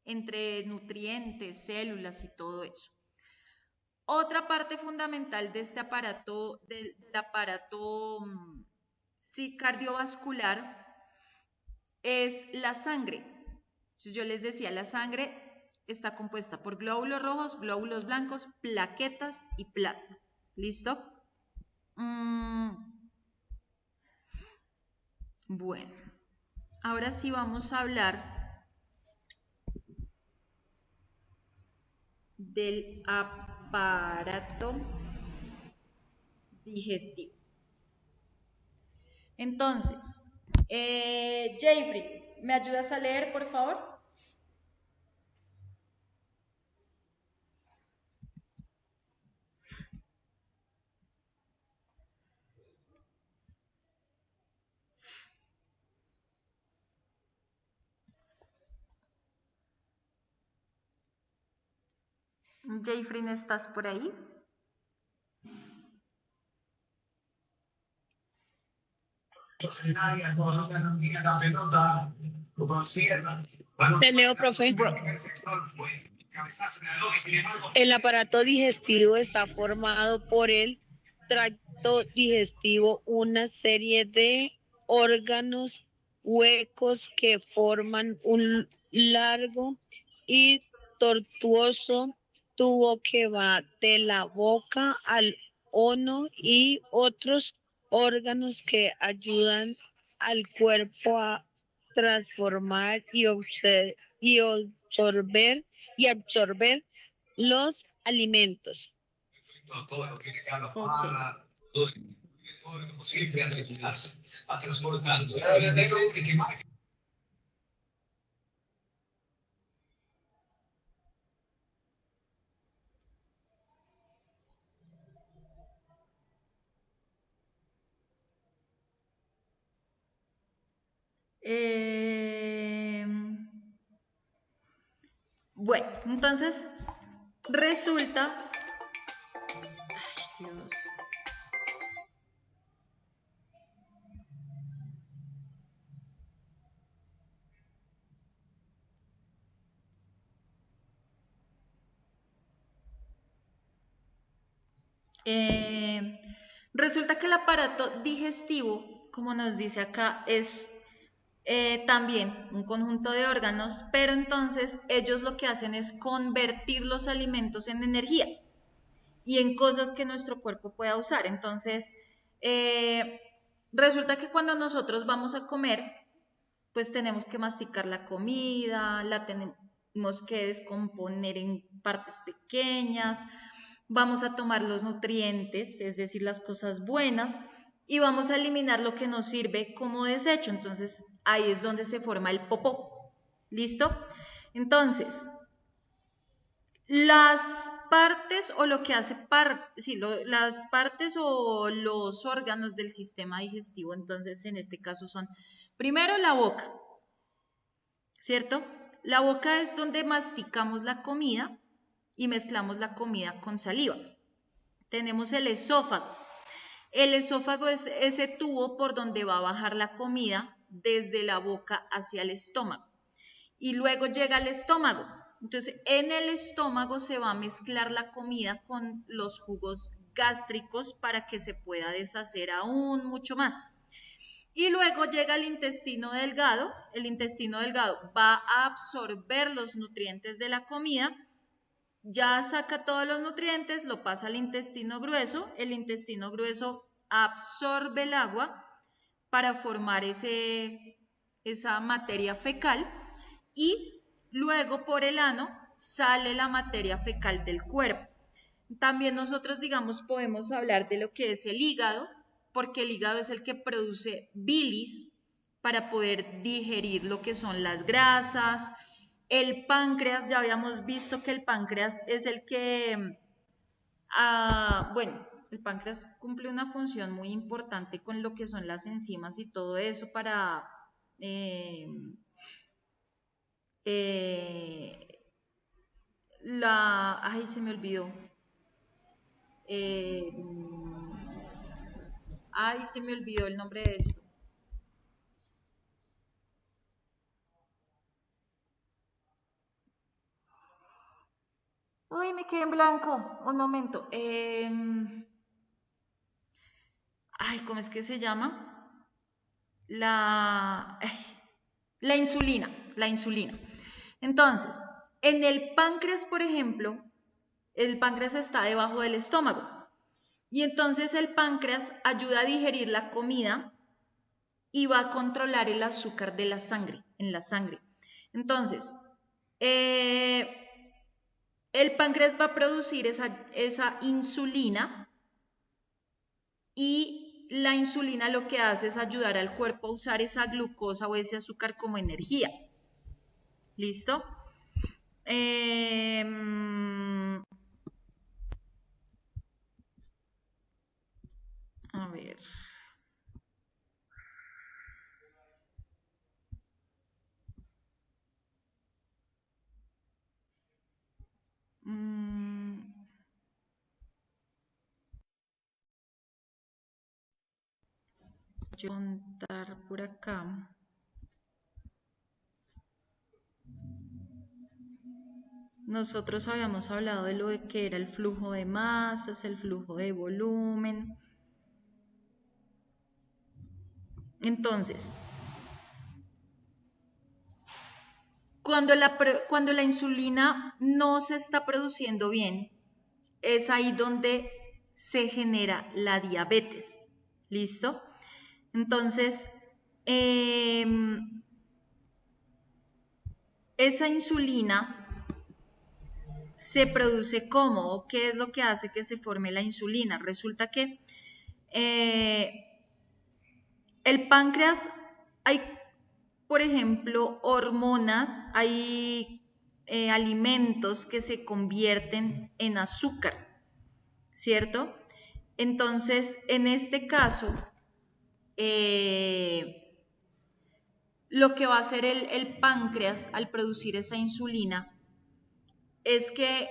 entre nutrientes, células y todo eso. Otra parte fundamental de este aparato, del aparato cardiovascular, es la sangre. Entonces yo les decía, la sangre está compuesta por glóbulos rojos, glóbulos blancos, plaquetas y plasma. ¿Listo? Bueno, ahora sí vamos a hablar del aparato digestivo. Entonces, Jeffrey, ¿me ayudas a leer, por favor? Jeffrey, ¿estás por ahí? Te leo, profe. El aparato digestivo está formado por el tracto digestivo, una serie de órganos huecos que forman un largo y tortuoso tubo que va de la boca al ono y otros órganos que ayudan al cuerpo a transformar y absorber los alimentos. Bueno, entonces resulta... Ay, Dios. Resulta que el aparato digestivo, como nos dice acá, es también un conjunto de órganos, pero entonces ellos lo que hacen es convertir los alimentos en energía y en cosas que nuestro cuerpo pueda usar. Entonces, resulta que cuando nosotros vamos a comer, pues tenemos que masticar la comida, la tenemos que descomponer en partes pequeñas, vamos a tomar los nutrientes, es decir, las cosas buenas, y vamos a eliminar lo que nos sirve como desecho. Entonces, ahí es donde se forma el popó. ¿Listo? Entonces, las partes o lo que hace las partes o los órganos del sistema digestivo, entonces en este caso son, primero la boca, ¿cierto? La boca es donde masticamos la comida y mezclamos la comida con saliva. Tenemos el esófago. El esófago es ese tubo por donde va a bajar la comida desde la boca hacia el estómago. Y luego llega al estómago. Entonces, en el estómago se va a mezclar la comida con los jugos gástricos para que se pueda deshacer aún mucho más. Y luego llega el intestino delgado. El intestino delgado va a absorber los nutrientes de la comida, ya saca todos los nutrientes, lo pasa al intestino grueso. El intestino grueso absorbe el agua para formar esa materia fecal y luego por el ano sale la materia fecal del cuerpo. También nosotros, digamos, podemos hablar de lo que es el hígado, porque el hígado es el que produce bilis para poder digerir lo que son las grasas. El páncreas, ya habíamos visto que el páncreas es el que, bueno, El páncreas cumple una función muy importante con lo que son las enzimas y todo eso para ay, se me olvidó. Ay, se me olvidó el nombre de esto. Uy, me quedé en blanco. Un momento. Ay, ¿cómo es que se llama? La insulina, la insulina. Entonces, en el páncreas, por ejemplo, el páncreas está debajo del estómago. Y entonces el páncreas ayuda a digerir la comida y va a controlar el azúcar de la sangre, en la sangre. Entonces, el páncreas va a producir esa insulina y la insulina lo que hace es ayudar al cuerpo a usar esa glucosa o ese azúcar como energía. ¿Listo? A ver. Yo voy a contar por acá. Nosotros habíamos hablado de lo de que era el flujo de masas, el flujo de volumen. Entonces, cuando la insulina no se está produciendo bien, es ahí donde se genera la diabetes. ¿Listo? Entonces, esa insulina se produce ¿cómo? ¿Qué es lo que hace que se forme la insulina? Resulta que el páncreas, hay, por ejemplo, hormonas, hay alimentos que se convierten en azúcar, ¿cierto? Entonces, en este caso, lo que va a hacer el páncreas al producir esa insulina es que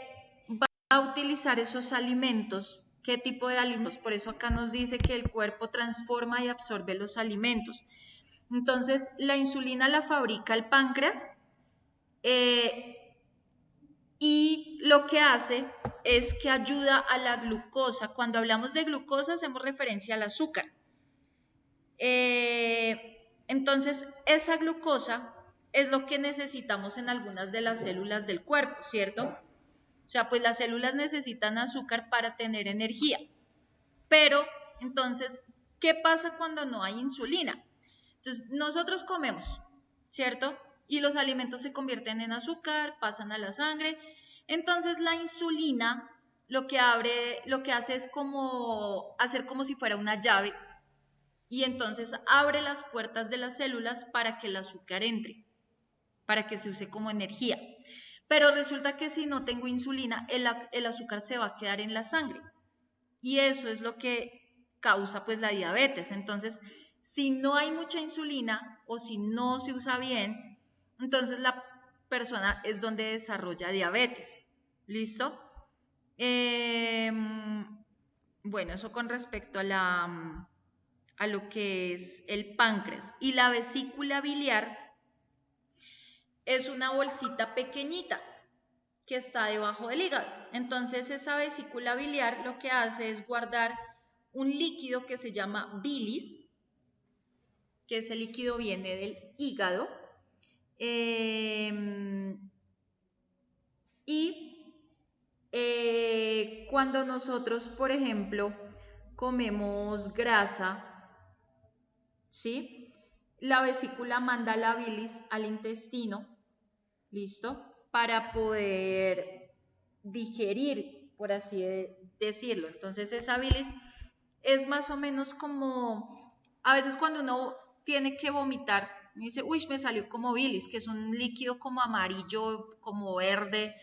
va a utilizar esos alimentos. ¿Qué tipo de alimentos? Por eso acá nos dice que el cuerpo transforma y absorbe los alimentos. Entonces, la insulina la fabrica el páncreas y lo que hace es que ayuda a la glucosa. Cuando hablamos de glucosa hacemos referencia al azúcar. Entonces, esa glucosa es lo que necesitamos en algunas de las células del cuerpo, ¿cierto? O sea, pues las células necesitan azúcar para tener energía. Pero, entonces, ¿qué pasa cuando no hay insulina? Entonces, nosotros comemos, ¿cierto? Y los alimentos se convierten en azúcar, pasan a la sangre. Entonces, la insulina lo que hace es como hacer como si fuera una llave y entonces abre las puertas de las células para que el azúcar entre, para que se use como energía. Pero resulta que si no tengo insulina, el azúcar se va a quedar en la sangre. Y eso es lo que causa pues la diabetes. Entonces, si no hay mucha insulina o si no se usa bien, entonces la persona es donde desarrolla diabetes. ¿Listo? Bueno, eso con respecto a lo que es el páncreas. Y la vesícula biliar es una bolsita pequeñita que está debajo del hígado. Entonces esa vesícula biliar lo que hace es guardar un líquido que se llama bilis, que ese líquido viene del hígado. Cuando nosotros, por ejemplo, comemos grasa, ¿sí? La vesícula manda la bilis al intestino, ¿listo? Para poder digerir, por así decirlo. Entonces esa bilis es más o menos como, a veces cuando uno tiene que vomitar, me dice, uy, me salió como bilis, que es un líquido como amarillo, como verde.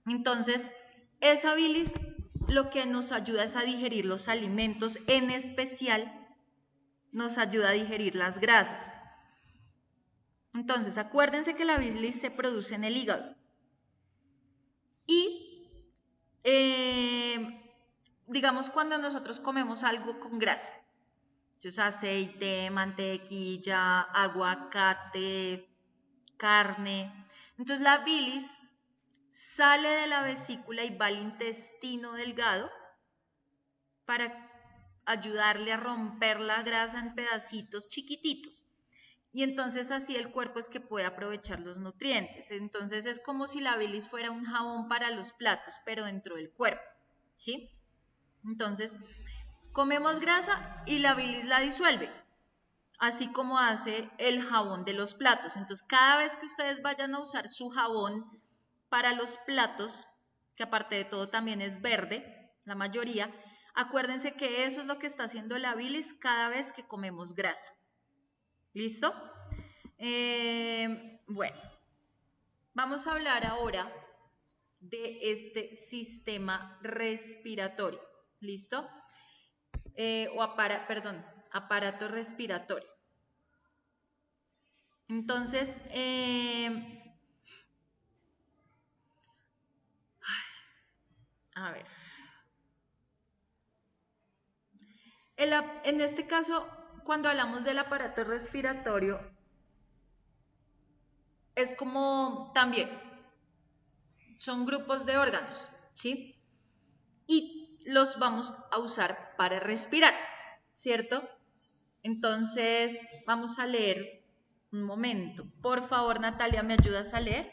Entonces, esa bilis lo que nos ayuda es a digerir los alimentos, en especial nos ayuda a digerir las grasas. Entonces, acuérdense que la bilis se produce en el hígado. Y, digamos, cuando nosotros comemos algo con grasa, entonces aceite, mantequilla, aguacate, carne, entonces la bilis sale de la vesícula y va al intestino delgado para ayudarle a romper la grasa en pedacitos chiquititos. Y entonces así el cuerpo es que puede aprovechar los nutrientes. Entonces es como si la bilis fuera un jabón para los platos, pero dentro del cuerpo, ¿sí? Entonces, comemos grasa y la bilis la disuelve, así como hace el jabón de los platos. Entonces, cada vez que ustedes vayan a usar su jabón para los platos, que aparte de todo también es verde, la mayoría, acuérdense que eso es lo que está haciendo la bilis cada vez que comemos grasa. ¿Listo? Bueno, vamos a hablar ahora de este sistema respiratorio. ¿Listo? Aparato respiratorio. Entonces, a ver. En este caso, cuando hablamos del aparato respiratorio, es como también, son grupos de órganos, ¿sí? Y los vamos a usar para respirar, ¿cierto? Entonces, vamos a leer un momento. Por favor, Natalia, ¿me ayudas a leer?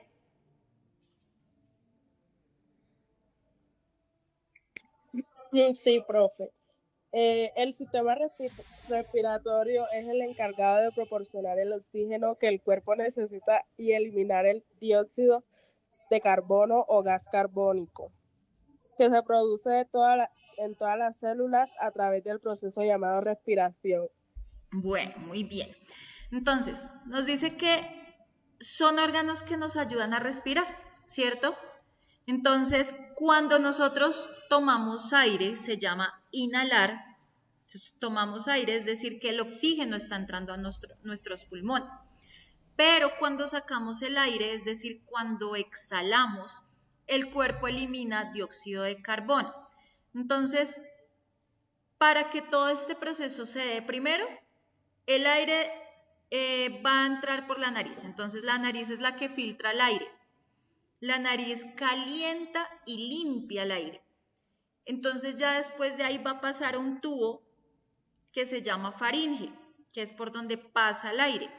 Sí, profe. El sistema respiratorio es el encargado de proporcionar el oxígeno que el cuerpo necesita y eliminar el dióxido de carbono o gas carbónico, que se produce en todas las células a través del proceso llamado respiración. Bueno, muy bien. Entonces, nos dice que son órganos que nos ayudan a respirar, ¿cierto? Entonces, cuando nosotros tomamos aire, se llama inhalar. Entonces, tomamos aire, es decir, que el oxígeno está entrando a nuestros pulmones. Pero cuando sacamos el aire, es decir, cuando exhalamos, el cuerpo elimina dióxido de carbono. Entonces, para que todo este proceso se dé, primero, el aire va a entrar por la nariz. Entonces, la nariz es la que filtra el aire. La nariz calienta y limpia el aire. Entonces ya después de ahí va a pasar a un tubo que se llama faringe, que es por donde pasa el aire.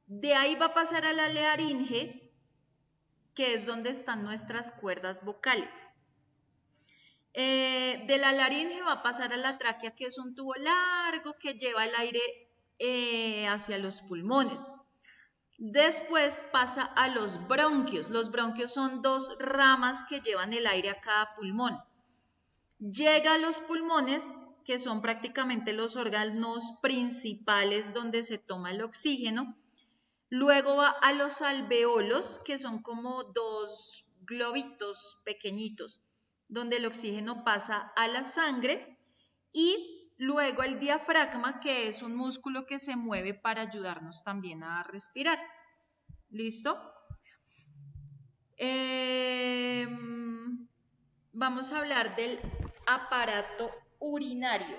De ahí va a pasar a la laringe, que es donde están nuestras cuerdas vocales. De la laringe va a pasar a la tráquea, que es un tubo largo que lleva el aire hacia los pulmones. Después pasa a los bronquios. Los bronquios son dos ramas que llevan el aire a cada pulmón. Llega a los pulmones, que son prácticamente los órganos principales donde se toma el oxígeno. Luego va a los alveolos, que son como dos globitos pequeñitos, donde el oxígeno pasa a la sangre. Y luego el diafragma, que es un músculo que se mueve para ayudarnos también a respirar. ¿Listo? Vamos a hablar del aparato urinario.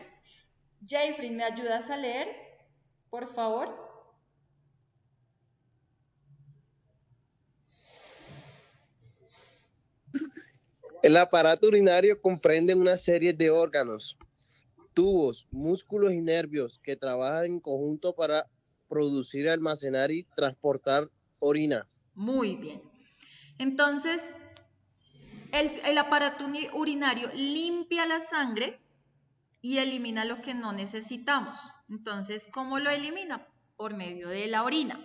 Jeffrey, ¿me ayudas a leer? Por favor. El aparato urinario comprende una serie de órganos, tubos, músculos y nervios que trabajan en conjunto para producir, almacenar y transportar orina. Muy bien. Entonces, el aparato urinario limpia la sangre y elimina lo que no necesitamos. Entonces, ¿cómo lo elimina? Por medio de la orina.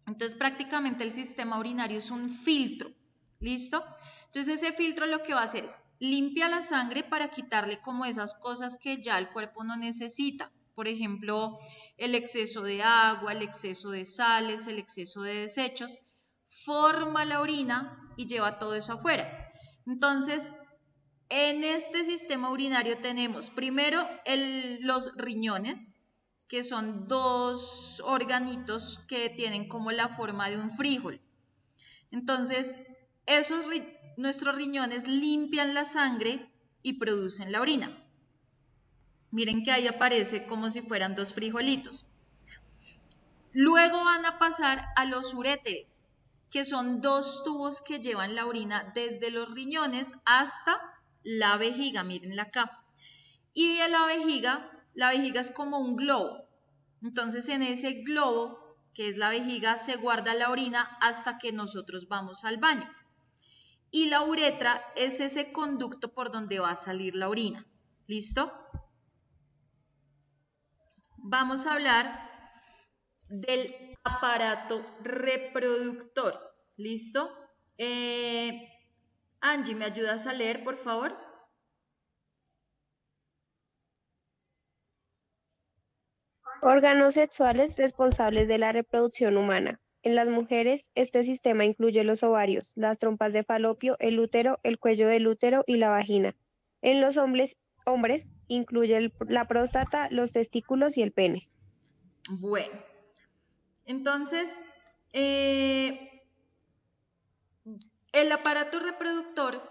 Entonces, prácticamente el sistema urinario es un filtro. ¿Listo? Entonces, ese filtro lo que va a hacer es limpia la sangre para quitarle como esas cosas que ya el cuerpo no necesita. Por ejemplo, el exceso de agua, el exceso de sales, el exceso de desechos. Forma la orina y lleva todo eso afuera. Entonces, En este sistema urinario tenemos primero los riñones, que son dos organitos que tienen como la forma de un frijol. Entonces, nuestros riñones limpian la sangre y producen la orina. Miren que ahí aparece como si fueran dos frijolitos. Luego van a pasar a los uréteres, que son dos tubos que llevan la orina desde los riñones hasta la vejiga, mírenla acá. Y de la vejiga es como un globo. Entonces en ese globo, que es la vejiga, se guarda la orina hasta que nosotros vamos al baño. Y la uretra es ese conducto por donde va a salir la orina. ¿Listo? Vamos a hablar del aparato reproductor. ¿Listo? Angie, ¿me ayudas a leer, por favor? Órganos sexuales responsables de la reproducción humana. En las mujeres, este sistema incluye los ovarios, las trompas de falopio, el útero, el cuello del útero y la vagina. En los hombres incluye la próstata, los testículos y el pene. Bueno, entonces, el aparato reproductor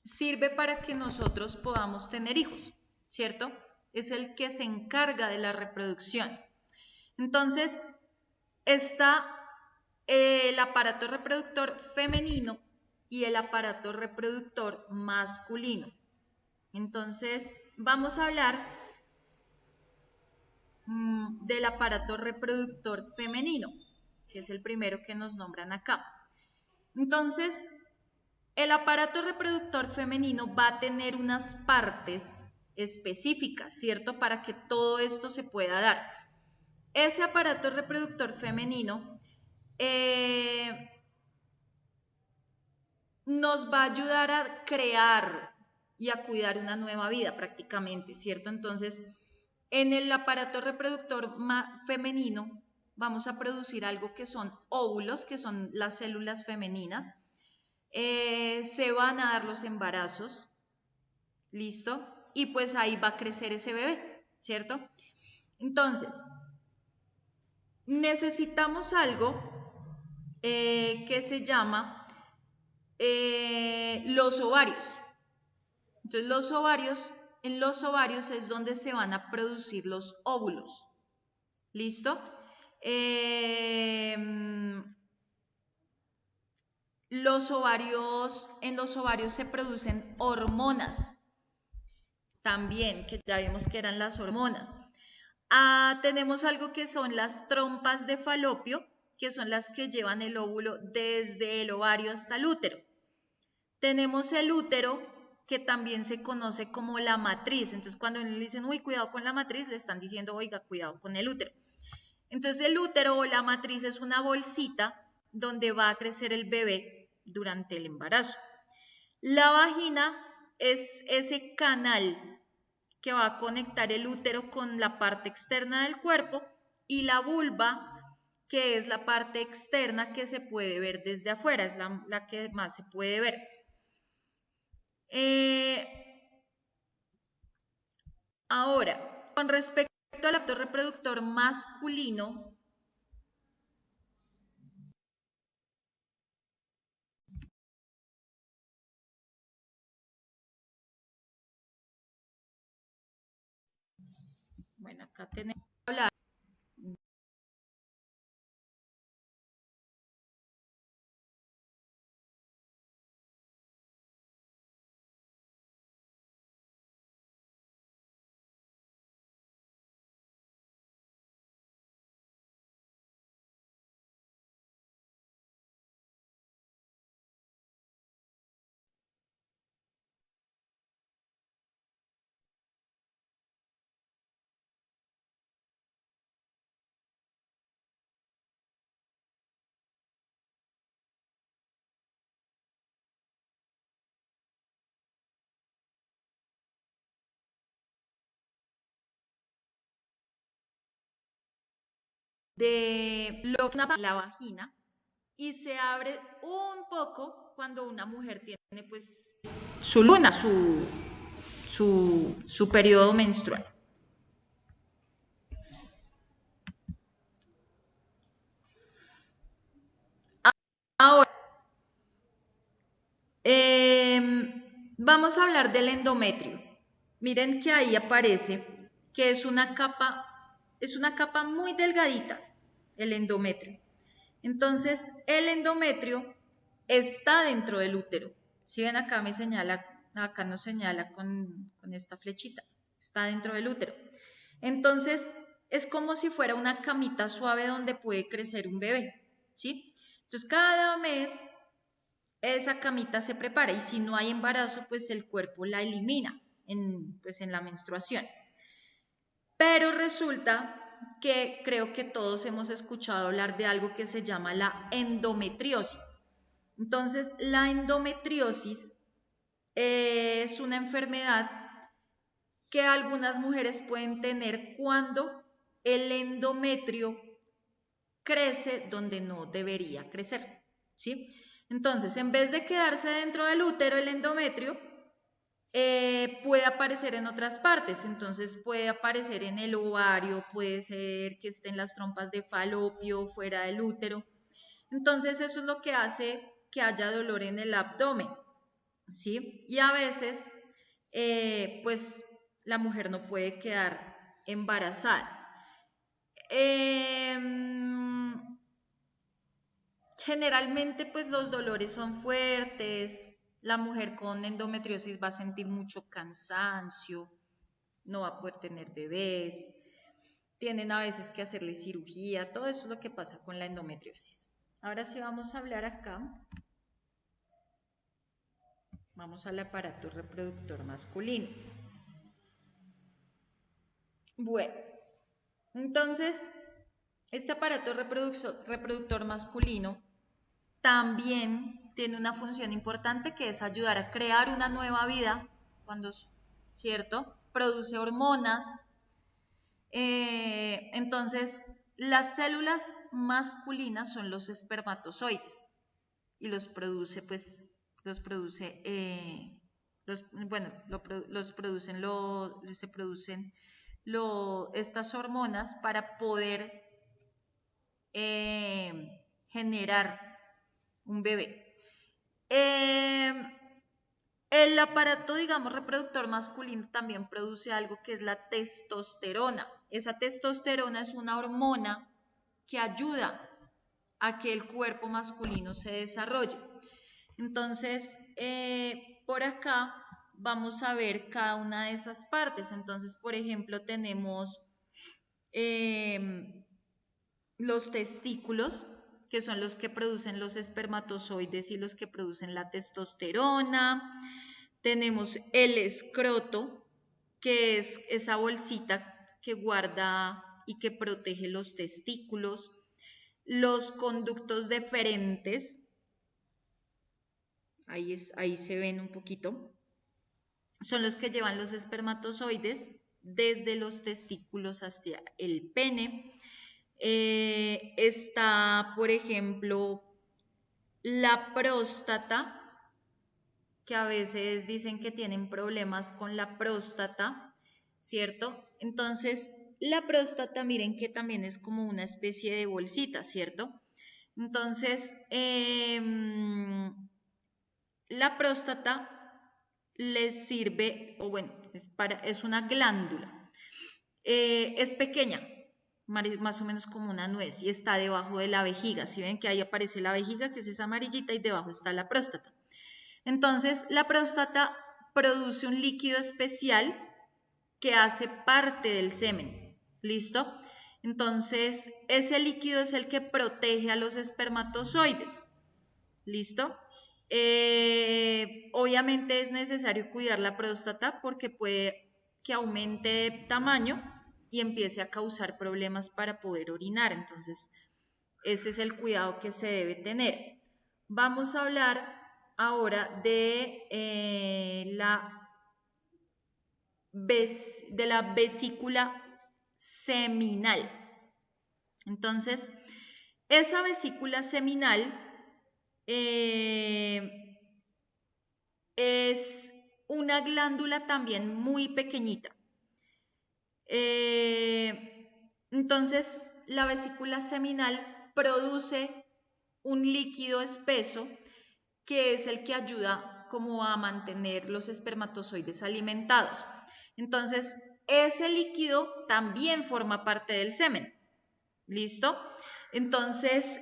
sirve para que nosotros podamos tener hijos, ¿cierto? Es el que se encarga de la reproducción. Entonces, está el aparato reproductor femenino y el aparato reproductor masculino. Entonces, vamos a hablar del aparato reproductor femenino, que es el primero que nos nombran acá. Entonces, el aparato reproductor femenino va a tener unas partes específicas, ¿cierto? Para que todo esto se pueda dar. Ese aparato reproductor femenino nos va a ayudar a crear y a cuidar una nueva vida prácticamente, ¿cierto? Entonces, en el aparato reproductor femenino vamos a producir algo que son óvulos, que son las células femeninas. Se van a dar los embarazos, ¿listo? Y pues ahí va a crecer ese bebé, ¿cierto? Entonces, necesitamos algo que se llama los ovarios. Entonces, en los ovarios es donde se van a producir los óvulos, ¿listo? En los ovarios se producen hormonas también, que ya vimos que eran las hormonas. Tenemos algo que son las trompas de falopio, que son las que llevan el óvulo desde el ovario hasta el útero. Tenemos el útero, que también se conoce como la matriz. Entonces, cuando le dicen, uy, cuidado con la matriz, le están diciendo, oiga, cuidado con el útero. Entonces, el útero o la matriz es una bolsita donde va a crecer el bebé durante el embarazo. La vagina es ese canal que va a conectar el útero con la parte externa del cuerpo, y la vulva, que es la parte externa que se puede ver desde afuera, es la que más se puede ver. Ahora, con respecto al aparato reproductor masculino, bueno, acá tenemos que hablar de lo que es la vagina, y se abre un poco cuando una mujer tiene pues su luna, su periodo menstrual. Ahora, vamos a hablar del endometrio. Miren que ahí aparece que es una capa muy delgadita, el endometrio. Entonces, el endometrio está dentro del útero. Si ven acá me señala, acá nos señala con esta flechita, está dentro del útero. Entonces, es como si fuera una camita suave donde puede crecer un bebé, ¿sí? Entonces, cada mes esa camita se prepara y si no hay embarazo, pues el cuerpo la elimina pues en la menstruación. Pero resulta que creo que todos hemos escuchado hablar de algo que se llama la endometriosis. Entonces, la endometriosis es una enfermedad que algunas mujeres pueden tener cuando el endometrio crece donde no debería crecer, ¿sí? Entonces, en vez de quedarse dentro del útero, el endometrio puede aparecer en otras partes. Entonces, puede aparecer en el ovario, puede ser que esté en las trompas de falopio, fuera del útero. Entonces, eso es lo que hace que haya dolor en el abdomen, ¿sí? Y a veces, pues, la mujer no puede quedar embarazada. Generalmente pues los dolores son fuertes, la mujer con endometriosis va a sentir mucho cansancio, no va a poder tener bebés, tienen a veces que hacerle cirugía, todo eso es lo que pasa con la endometriosis. Ahora sí vamos a hablar acá, vamos al aparato reproductor masculino. Bueno, entonces este aparato reproductor masculino también tiene una función importante que es ayudar a crear una nueva vida cuando, ¿cierto? Produce hormonas. Entonces, las células masculinas son los espermatozoides y los produce, pues, se producen estas hormonas para poder generar un bebé. El aparato, digamos, reproductor masculino también produce algo que es la testosterona. Esa testosterona es una hormona que ayuda a que el cuerpo masculino se desarrolle. Entonces, por acá vamos a ver cada una de esas partes. Entonces, por ejemplo, tenemos los testículos, que son los que producen los espermatozoides y los que producen la testosterona. Tenemos el escroto, que es esa bolsita que guarda y que protege los testículos. Los conductos deferentes, ahí se ven un poquito, son los que llevan los espermatozoides desde los testículos hacia el pene. Está, por ejemplo, la próstata, que a veces dicen que tienen problemas con la próstata, ¿cierto? Entonces, la próstata, miren que también es como una especie de bolsita, ¿cierto? Entonces, la próstata les sirve, o bueno, es una glándula, es pequeña, más o menos como una nuez, y está debajo de la vejiga. Si ven que ahí aparece la vejiga, que es esa amarillita, y debajo está la próstata. Entonces, la próstata produce un líquido especial que hace parte del semen. ¿Listo? Entonces, ese líquido es el que protege a los espermatozoides. ¿Listo? Obviamente es necesario cuidar la próstata porque puede que aumente de tamaño y empiece a causar problemas para poder orinar. Entonces, ese es el cuidado que se debe tener. Vamos a hablar ahora de la vesícula seminal. Entonces, esa vesícula seminal es una glándula también muy pequeñita. Entonces, la vesícula seminal produce un líquido espeso que es el que ayuda como a mantener los espermatozoides alimentados. Entonces, ese líquido también forma parte del semen. ¿Listo? Entonces,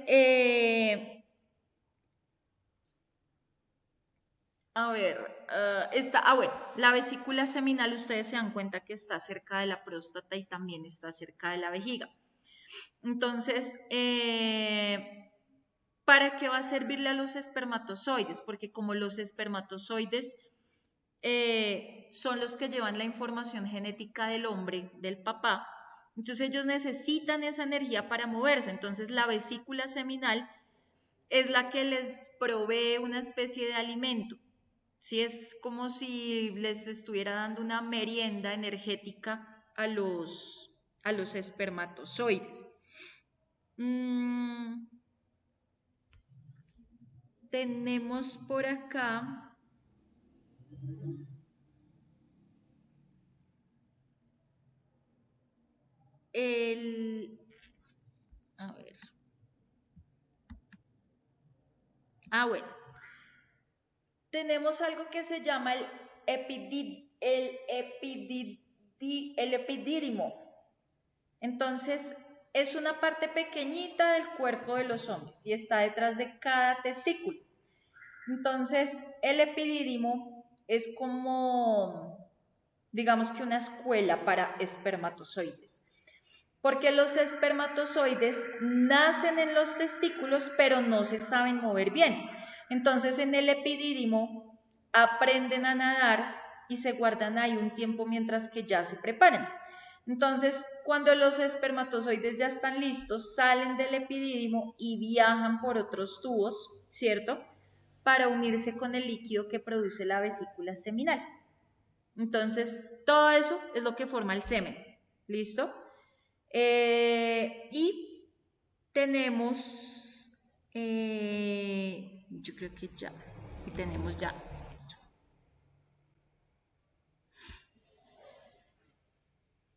bueno, la vesícula seminal ustedes se dan cuenta que está cerca de la próstata y también está cerca de la vejiga. Entonces, ¿para qué va a servirle a los espermatozoides? Porque como los espermatozoides son los que llevan la información genética del hombre, del papá, entonces ellos necesitan esa energía para moverse. Entonces la vesícula seminal es la que les provee una especie de alimento. ¿Sí? Es como si les estuviera dando una merienda energética a los espermatozoides. Tenemos por acá bueno, tenemos algo que se llama el epidídimo. Entonces, es una parte pequeñita del cuerpo de los hombres y está detrás de cada testículo. Entonces, el epidídimo es como, digamos que una escuela para espermatozoides. Porque los espermatozoides nacen en los testículos, pero no se saben mover bien. Entonces, en el epidídimo aprenden a nadar y se guardan ahí un tiempo mientras que ya se preparan. Entonces, cuando los espermatozoides ya están listos, salen del epidídimo y viajan por otros tubos, ¿cierto?, para unirse con el líquido que produce la vesícula seminal. Entonces, todo eso es lo que forma el semen. ¿Listo? Y tenemos, yo creo que ya, y tenemos ya.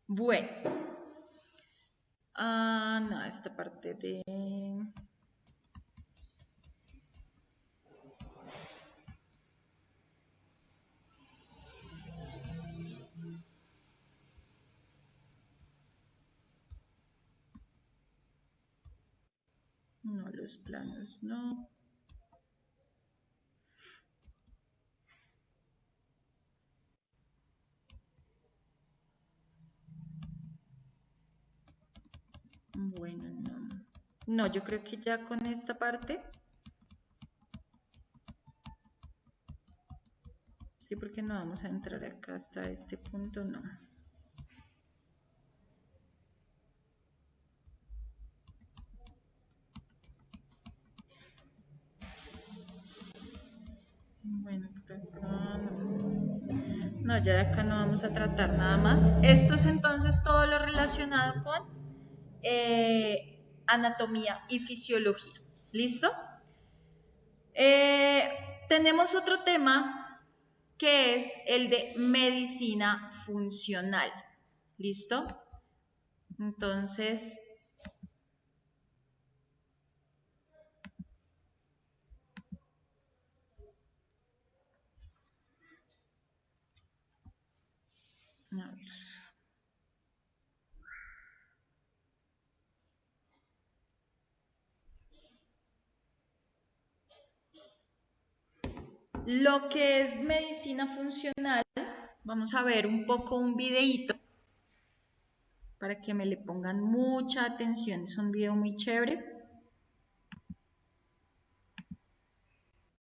Bueno, no, esta parte de... No, los planos no. Bueno, no. No, yo creo que ya con esta parte. Sí, porque no vamos a entrar acá hasta este punto, no. Bueno, por acá no. No, ya de acá no vamos a tratar nada más. Esto es entonces todo lo relacionado con anatomía y fisiología. ¿Listo? Tenemos otro tema que es el de medicina funcional. ¿Listo? Entonces, a ver. Lo que es medicina funcional, vamos a ver un poco un videíto para que me le pongan mucha atención. Es un video muy chévere.